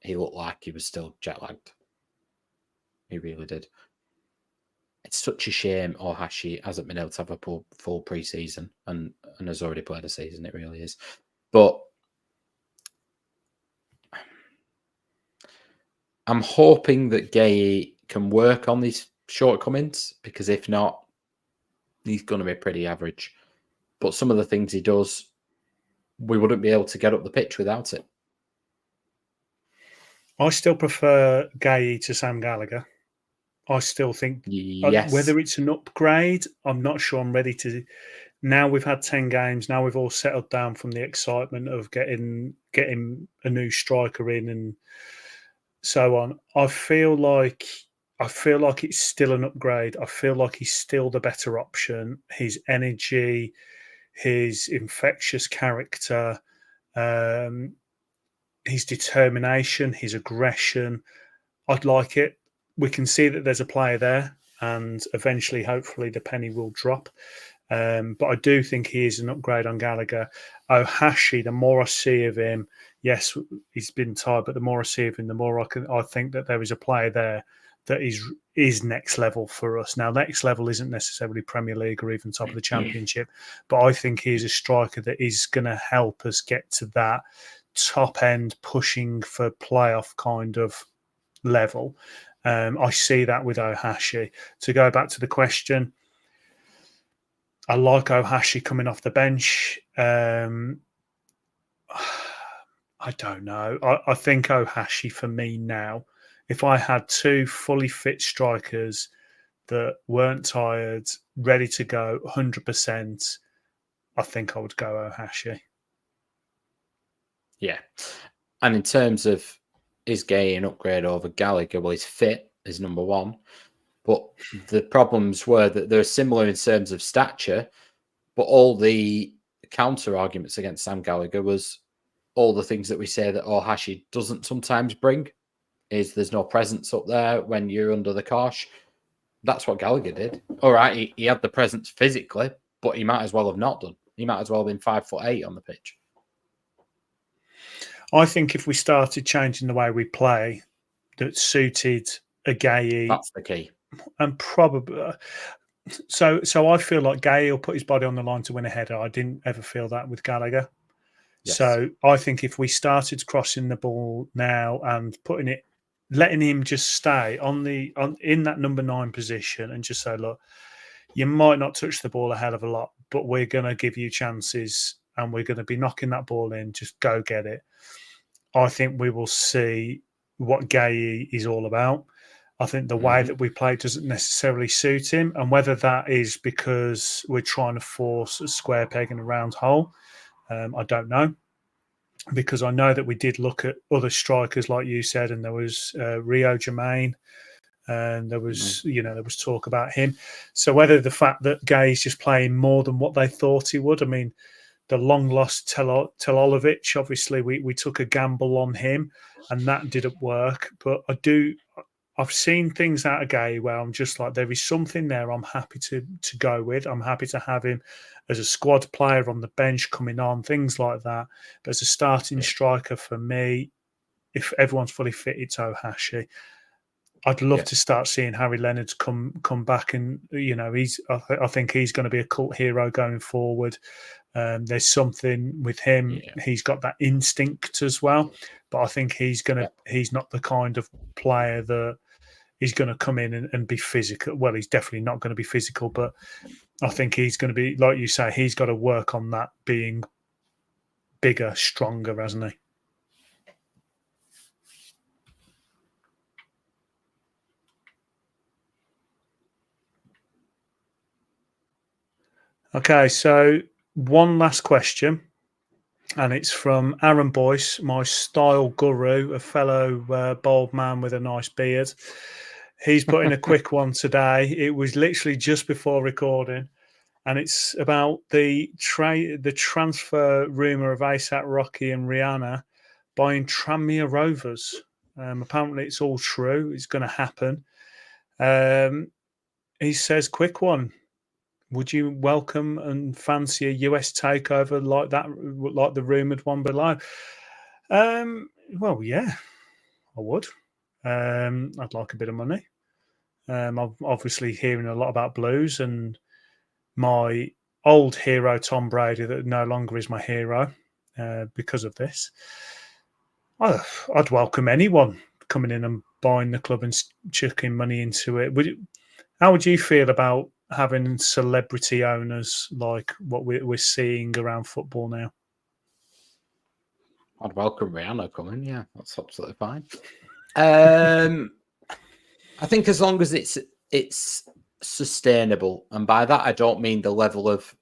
[SPEAKER 2] he looked like he was still jet-lagged. He really did. It's such a shame Ohashi hasn't been able to have a full pre-season and has already played a season. It really is. But I'm hoping that Gueye can work on these shortcomings, because if not, he's going to be pretty average. But some of the things he does, we wouldn't be able to get up the pitch without it.
[SPEAKER 1] I still prefer Gueye to Sam Gallagher. I still think, whether it's an upgrade, I'm not sure I'm ready to. Now we've had 10 games. Now we've all settled down from the excitement of getting a new striker in and so on. I feel like it's still an upgrade. I feel like he's still the better option. His energy, his infectious character, his determination, his aggression. I'd like it. We can see that there's a player there, and eventually, hopefully, the penny will drop. But I do think he is an upgrade on Gallagher. Ohashi, the more I see of him, yes, he's been tired, but the more I see of him, the more I think that there is a player there that is next level for us. Now, next level isn't necessarily Premier League or even top of the Championship, but I think he's a striker that is going to help us get to that top end, pushing for playoff kind of level. I see that with Ohashi. To go back to the question, I like Ohashi coming off the bench. I don't know. I think Ohashi for me now, if I had two fully fit strikers that weren't tired, ready to go 100%, I think I would go Ohashi.
[SPEAKER 2] Yeah. And in terms of is Gueye an upgrade over Gallagher? Well, he's fit is number one. But the problems were that they're similar in terms of stature, but all the counter arguments against Sam Gallagher was all the things that we say that Ohashi doesn't sometimes bring. Is there's no presence up there when you're under the cosh. That's what Gallagher did. All right, he had the presence physically, but he might as well have not done. He might as well have been 5'8" on the pitch.
[SPEAKER 1] I think if we started changing the way we play, that suited a Gueye,
[SPEAKER 2] that's the key.
[SPEAKER 1] And probably so I feel like Gueye will put his body on the line to win a header. I didn't ever feel that with Gallagher. Yes. So I think if we started crossing the ball now and letting him just stay in that number 9 position and just say, look, you might not touch the ball a hell of a lot, but we're going to give you chances and we're going to be knocking that ball in. Just go get it. I think we will see what Gueye is all about. I think the way that we play doesn't necessarily suit him, and whether that is because we're trying to force a square peg in a round hole, I don't know. Because I know that we did look at other strikers, like you said, and there was Rio Jermaine, and there was there was talk about him. So whether the fact that Gueye is just playing more than what they thought he would, I mean, the long lost Telolovic, obviously we took a gamble on him, and that didn't work. But I've seen things out of Gueye where I'm just like, there is something there I'm happy to go with. I'm happy to have him as a squad player on the bench coming on, things like that. But as a starting striker for me, if everyone's fully fit, it's Ohashi. I'd love to start seeing Harry Leonard come back, and I think he's going to be a cult hero going forward. There's something with him. Yeah. He's got that instinct as well, but I think he's not the kind of player that is going to come in and be physical. Well, he's definitely not going to be physical, but I think he's going to be, like you say, he's got to work on that being bigger, stronger, hasn't he? Okay, so one last question, and it's from Aaron Boyce, my style guru, a fellow bald man with a nice beard. He's put in a quick one today. It was literally just before recording, and it's about the transfer rumour of ASAP Rocky and Rihanna buying Tranmere Rovers. Apparently, it's all true. It's going to happen. He says, quick one. Would you welcome and fancy a US takeover like that, like the rumoured one below? Well, yeah, I would. I'd like a bit of money. I'm obviously hearing a lot about Blues, and my old hero, Tom Brady, that no longer is my hero because of this. I'd welcome anyone coming in and buying the club and chucking money into it. How would you feel about having celebrity owners like what we're seeing around football now?
[SPEAKER 2] I'd welcome Rihanna coming. Yeah, that's absolutely fine. I think as long as it's sustainable, and by that I don't mean the level of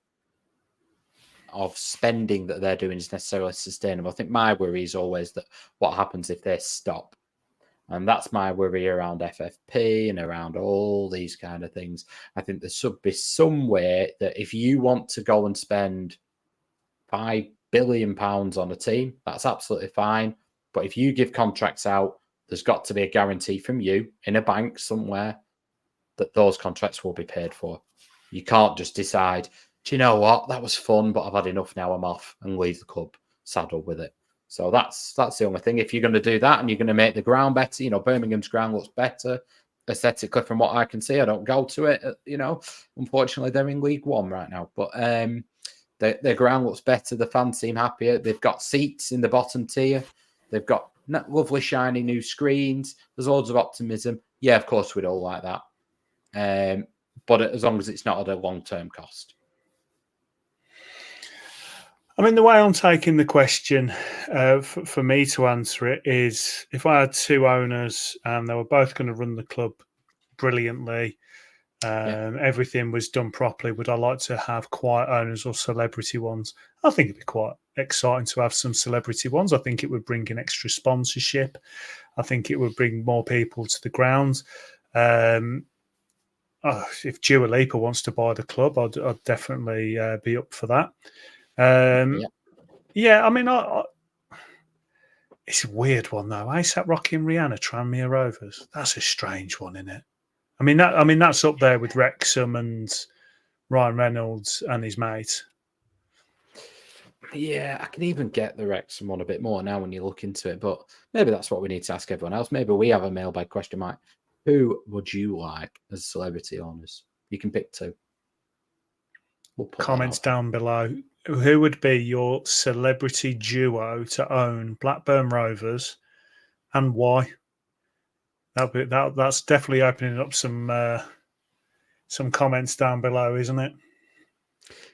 [SPEAKER 2] spending that they're doing is necessarily sustainable. I think my worry is always that what happens if they stop. And that's my worry around FFP and around all these kind of things. I think there should be some way that if you want to go and spend £5 billion on a team, that's absolutely fine. But if you give contracts out, there's got to be a guarantee from you in a bank somewhere that those contracts will be paid for. You can't just decide, do you know what? That was fun, but I've had enough now. I'm off, and leave the club saddled with it. So that's the only thing. If you're going to do that and you're going to make the ground better, Birmingham's ground looks better aesthetically from what I can see. I don't go to it, Unfortunately, they're in League One right now. But their ground looks better. The fans seem happier. They've got seats in the bottom tier. They've got lovely, shiny new screens. There's loads of optimism. yeah, of course we'd all like that. But as long as it's not at a long-term cost.
[SPEAKER 1] I mean, the way I'm taking the question for me to answer it is, if I had two owners and they were both going to run the club brilliantly, everything was done properly, would I like to have quiet owners or celebrity ones? I think it'd be quite exciting to have some celebrity ones. I think it would bring in extra sponsorship. I think it would bring more people to the ground. If Dua Lipa wants to buy the club, I'd definitely be up for that. Yeah, I mean, it's a weird one though. ASAP Rocky and Rihanna, Tranmere Rovers. That's a strange one, isn't it? I mean, that's up there with Wrexham and Ryan Reynolds and his mate.
[SPEAKER 2] Yeah, I can even get the Wrexham one a bit more now when you look into it, but maybe that's what we need to ask everyone else. Maybe we have a mailbag question, Mike. Who would you like as celebrity owners? You can pick two. We'll
[SPEAKER 1] Comments down below. Who would be your celebrity duo to own Blackburn Rovers, and why? That's definitely opening up some comments down below, isn't it?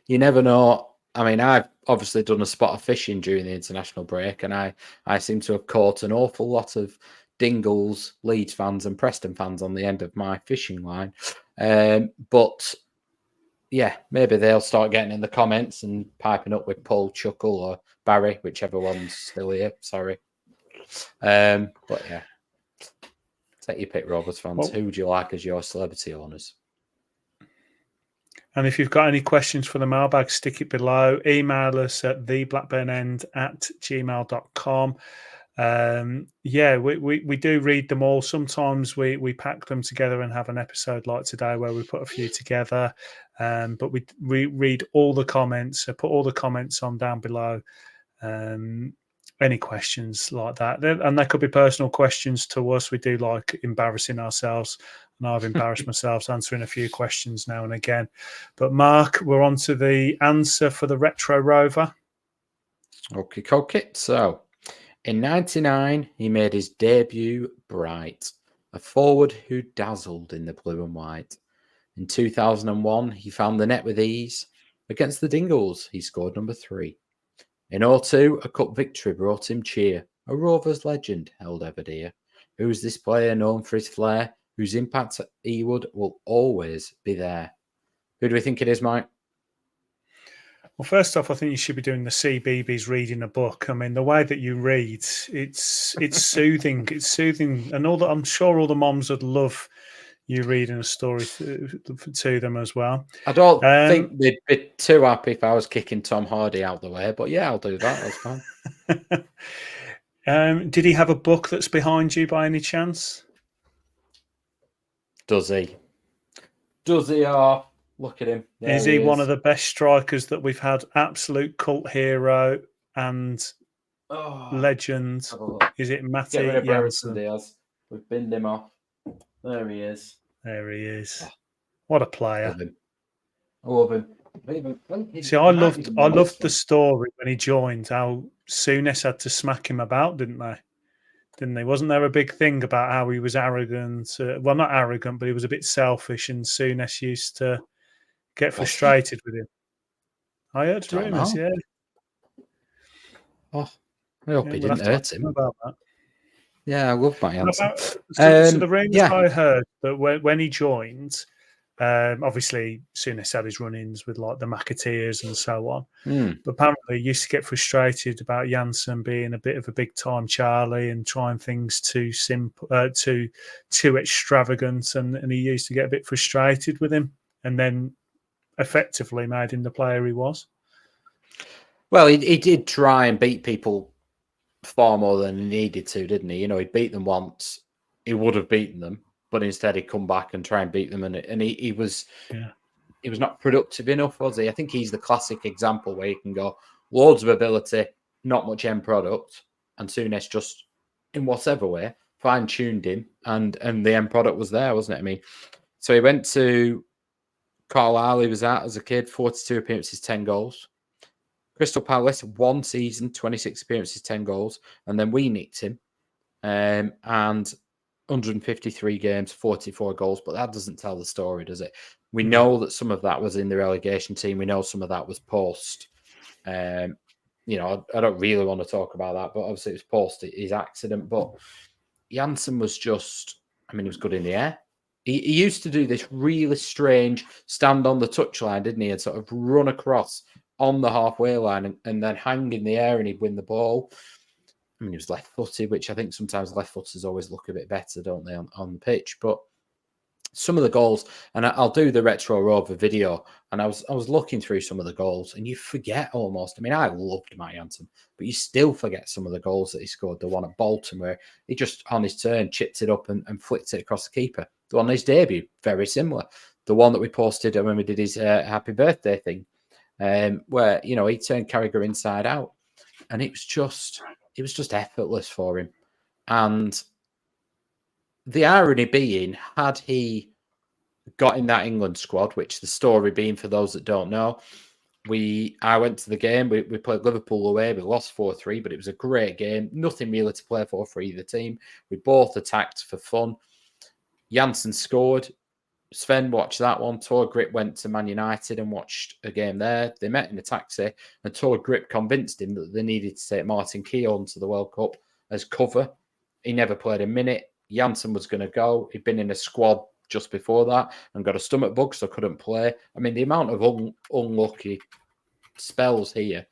[SPEAKER 2] You never know. I mean, I've obviously done a spot of fishing during the international break, and I seem to have caught an awful lot of Dingles, Leeds fans, and Preston fans on the end of my fishing line. But yeah, maybe they'll start getting in the comments and piping up with Paul, Chuckle, or Barry, whichever one's still here. Sorry. But yeah, take your pick, Rovers fans.
[SPEAKER 1] Well,
[SPEAKER 2] who would you like as your celebrity owners?
[SPEAKER 1] And if you've got any questions for the mailbag, stick it below. Email us at theblackburnend@gmail.com. We do read them all. Sometimes we pack them together and have an episode like today where we put a few together. But we read all the comments, so put all the comments on down below. Any questions like that, and there could be personal questions to us. We do like embarrassing ourselves, and I've embarrassed myself answering a few questions now and again. But Mark, we're on to the answer for the Retro Rover.
[SPEAKER 2] Okay. So in '99, he made his debut bright, a forward who dazzled in the blue and white. In 2001, he found the net with ease. Against the Dingles, he scored number 3. In 2002, a cup victory brought him cheer. A Rovers legend held ever dear. Who's this player known for his flair, whose impact at Ewood will always be there? Who do we think it is, Mike?
[SPEAKER 1] Well, first off, I think you should be doing the CBeebies reading a book. I mean, the way that you read, it's soothing. It's soothing, and I'm sure all the moms would love you reading a story to them as well.
[SPEAKER 2] I don't think they'd be too happy if I was kicking Tom Hardy out the way, but yeah, I'll do that. That's
[SPEAKER 1] fine. Did he have a book that's behind you by any chance?
[SPEAKER 2] Does he? Oh, look at him. There
[SPEAKER 1] is he one of the best strikers that we've had? Absolute cult hero and legend. Is it Matty Jansen?
[SPEAKER 2] We've binned him off. There he is.
[SPEAKER 1] What a player.
[SPEAKER 2] I love him.
[SPEAKER 1] See, I loved the story when he joined, how Souness had to smack him about, didn't they? Wasn't there a big thing about how he was arrogant? Well, not arrogant, but he was a bit selfish, and Souness used to get frustrated with him. I heard rumours, yeah.
[SPEAKER 2] Oh, I hope he didn't hurt him.
[SPEAKER 1] About that.
[SPEAKER 2] Yeah, I love my answer.
[SPEAKER 1] So the rumours I heard that when he joined, obviously Souness had his run-ins with like the McAteers and so on. But apparently he used to get frustrated about Jansen being a bit of a big-time Charlie and trying things too simple, too extravagant, and he used to get a bit frustrated with him, and then effectively made him the player he was.
[SPEAKER 2] Well, he did try and beat people far more than he needed to, didn't he? You know, he'd beat them once, he would have beaten them, but instead he'd come back and try and beat them, and he was not productive enough, was he? I think he's the classic example where you can go loads of ability, not much end product, and Souness just in whatever way fine-tuned him, and the end product was there, wasn't it? I mean, so he went to Carlisle, he was at as a kid, 42 appearances, 10 goals. Crystal Palace, 1 season, 26 appearances, 10 goals. And then we nicked him. And 153 games, 44 goals, but that doesn't tell the story, does it? We know that some of that was in the relegation team. We know some of that was post. I don't really want to talk about that, but obviously it was post his accident. But Jansen was just, he was good in the air. He used to do this really strange stand on the touchline, didn't he? And sort of run across on the halfway line and then hang in the air and he'd win the ball. He was left-footed, which I think sometimes left-footers always look a bit better, don't they, on the pitch? But some of the goals, and I'll do the Retro Rover video, and I was looking through some of the goals, and you forget almost. I loved Matt Jansen, but you still forget some of the goals that he scored. The one at Bolton where he just, on his turn, chipped it up and flicked it across the keeper. The one on his debut, very similar. The one that we posted when we did his happy birthday thing, where, he turned Carragher inside out, and it was just effortless for him. And the irony being, had he got in that England squad, which the story being, for those that don't know, I went to the game. We played Liverpool away. We lost 4-3, but it was a great game. Nothing really to play for either team. We both attacked for fun. Jansen scored. Sven watched that one. Tor Grip went to Man United and watched a game there. They met in a taxi, and Tor Grip convinced him that they needed to take Martin Keown to the World Cup as cover. He never played a minute. Jansen was going to go. He'd been in a squad just before that and got a stomach bug, so couldn't play. The amount of unlucky spells here.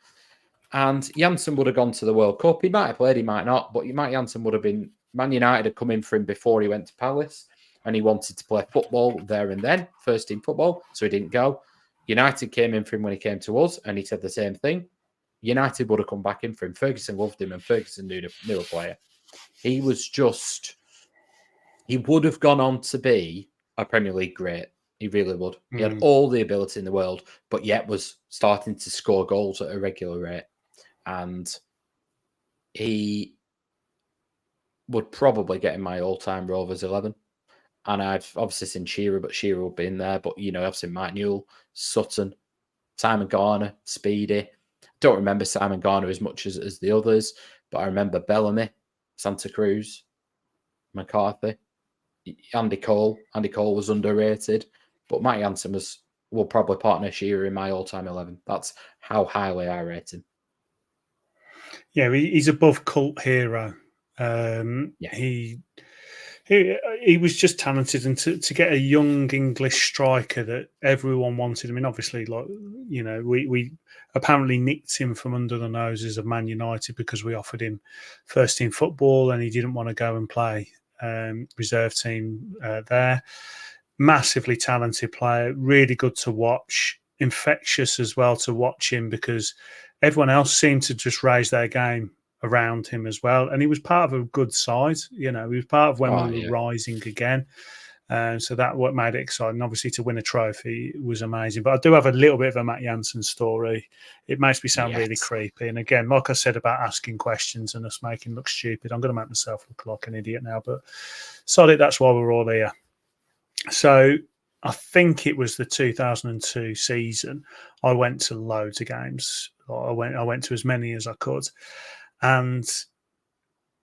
[SPEAKER 2] And Jansen would have gone to the World Cup. He might have played, he might not, but Matt Jansen would have been... Man United had come in for him before he went to Palace, and he wanted to play football there and then, first team football, so he didn't go. United came in for him when he came to us, and he said the same thing. United would have come back in for him. Ferguson loved him, and Ferguson knew a player. He was just... He would have gone on to be a Premier League great. He really would. He had all the ability in the world, but yet was starting to score goals at a regular rate. And he would probably get in my all-time Rovers 11. And I've obviously seen Shearer, but Shearer will be in there. But, I've seen Mike Newell, Sutton, Simon Garner, Speedy. Don't remember Simon Garner as much as the others, but I remember Bellamy, Santa Cruz, McCarthy, Andy Cole. Andy Cole was underrated, but Matt Jansen will probably partner Shearer in my all-time 11. That's how highly I rate him.
[SPEAKER 1] Yeah, he's above cult hero. He was just talented, and to get a young English striker that everyone wanted. Obviously, we apparently nicked him from under the noses of Man United because we offered him first team football, and he didn't want to go and play reserve team there. Massively talented player, really good to watch, infectious as well to watch him, because everyone else seemed to just raise their game around him as well. And he was part of a good side. He was part of when we were rising again. So that what made it exciting. Obviously, to win a trophy was amazing. But I do have a little bit of a Matt Jansen story. It makes me sound really creepy. And again, like I said about asking questions and us making look stupid, I'm going to make myself look like an idiot now. But sorry, that's why we're all here. So I think it was the 2002 season. I went to loads of games. I went to as many as I could. And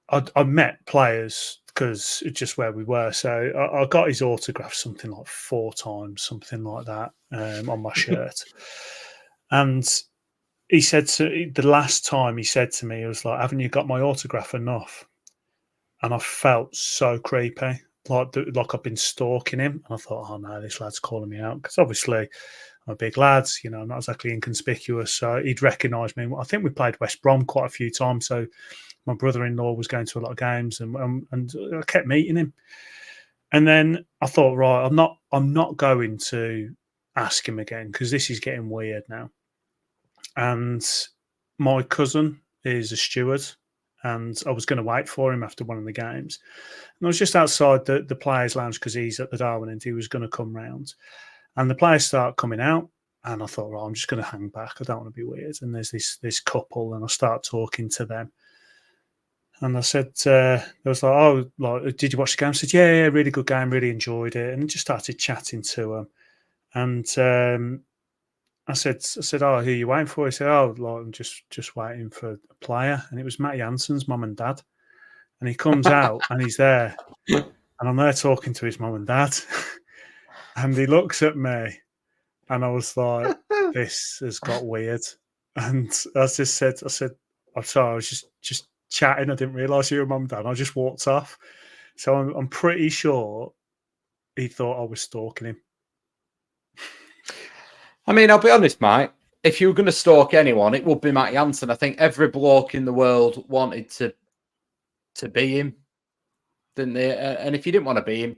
[SPEAKER 1] I met players because it's just where we were. So I got his autograph something like 4 times, something like that, on my shirt. And he said the last time he said to me, he was like, "Haven't you got my autograph enough?" And I felt so creepy, like I've been stalking him. And I thought, oh no, this lad's calling me out, because obviously I'm a big lad, I'm not exactly inconspicuous. So he'd recognise me. I think we played West Brom quite a few times. So my brother-in-law was going to a lot of games, and I kept meeting him. And then I thought, right, I'm not going to ask him again, because this is getting weird now. And my cousin is a steward, and I was going to wait for him after one of the games. And I was just outside the players' lounge, because he's at the Darwin and he was going to come round. And the players start coming out, and I thought, right, I'm just going to hang back. I don't want to be weird. And there's this couple, and I start talking to them. And I said, I was like, oh, did you watch the game? I said, yeah, really good game, really enjoyed it. And just started chatting to them. And I said, oh, who are you waiting for? He said, oh, I'm just waiting for a player. And it was Matt Jansen's mum and dad. And he comes out and he's there. And I'm there talking to his mum and dad. And he looks at me and I was like, this has got weird. And I said, I'm sorry, I was just chatting. I didn't realise you were mum and dad. I just walked off. So I'm pretty sure he thought I was stalking him.
[SPEAKER 2] I mean, I'll be honest, Mike. If you were going to stalk anyone, it would be Matt Jansen. I think every bloke in the world wanted to be him, didn't they? And if you didn't want to be him,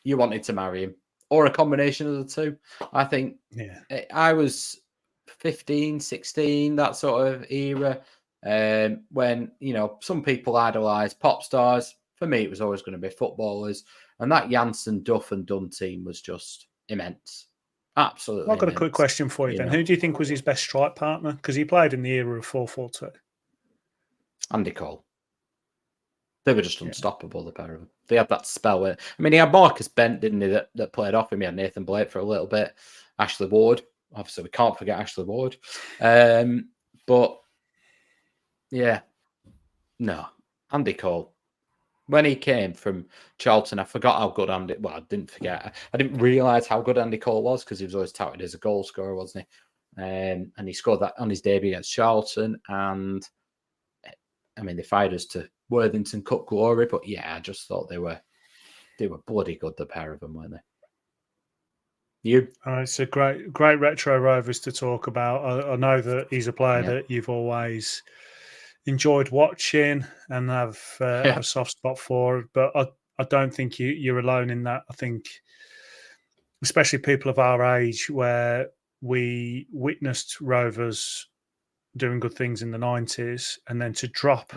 [SPEAKER 2] you wanted to marry him, or a combination of the two. I think I was 15, 16, that sort of era, when, you know, some people idolise pop stars. For me, it was always going to be footballers. And that Jansen, Duff and Dunn team was just immense. Absolutely.
[SPEAKER 1] I've got a quick question for you then. Who do you think was his best strike partner? Because he played in the era of 4-4-2.
[SPEAKER 2] Andy Cole. They were just unstoppable, the pair of them. They had that spell where, I mean, he had Marcus Bent, didn't he, that played off him. He had Nathan Blake for a little bit. Ashley Ward. Obviously, we can't forget Ashley Ward. But, yeah. No. Andy Cole. When he came from Charlton, I forgot how good Andy... Well, I didn't forget. I didn't realise how good Andy Cole was because he was always touted as a goal scorer, wasn't he? And he scored that on his debut against Charlton. And, I mean, they fired us to Worthington Cup glory. But, yeah, I just thought they were bloody good, the pair of them, weren't they? You?
[SPEAKER 1] It's a great retro Rovers to talk about. I know that he's a player that you've always enjoyed watching and have a soft spot for, but I don't think you're alone in that. I think, especially people of our age, where we witnessed Rovers doing good things in the 90s and then to drop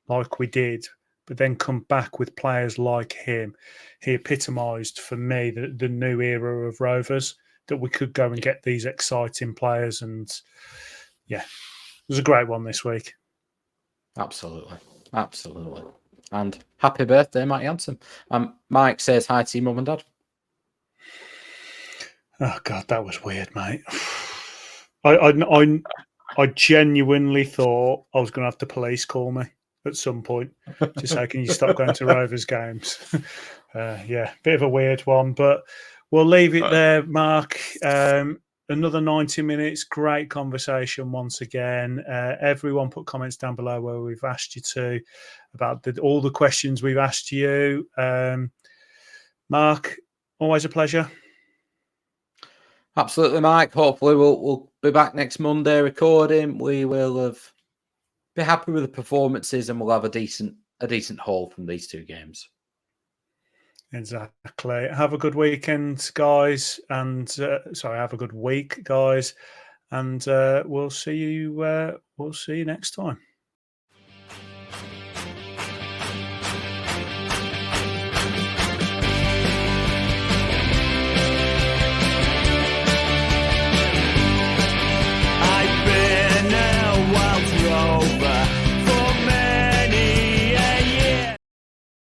[SPEAKER 1] like we did, but then come back with players like him. He epitomised for me the new era of Rovers, that we could go and get these exciting players. And it was a great one this week.
[SPEAKER 2] Absolutely. And happy birthday, Matt Jansen. Mike says hi to your mum and dad.
[SPEAKER 1] Oh God, that was weird, mate. I genuinely thought I was going to have the police call me at some point to say, can you stop going to Rovers games? Bit of a weird one, but we'll leave it there, Mark. Another 90 minutes, great conversation once again. Everyone put comments down below where we've asked you to about all the questions we've asked you. Mark, always a pleasure.
[SPEAKER 2] Absolutely, Mike. Hopefully we'll be back next Monday recording. We will be happy with the performances and we'll have a decent haul from these two games.
[SPEAKER 1] Exactly. Have a good weekend, guys, and have a good week, guys, and we'll see you next time.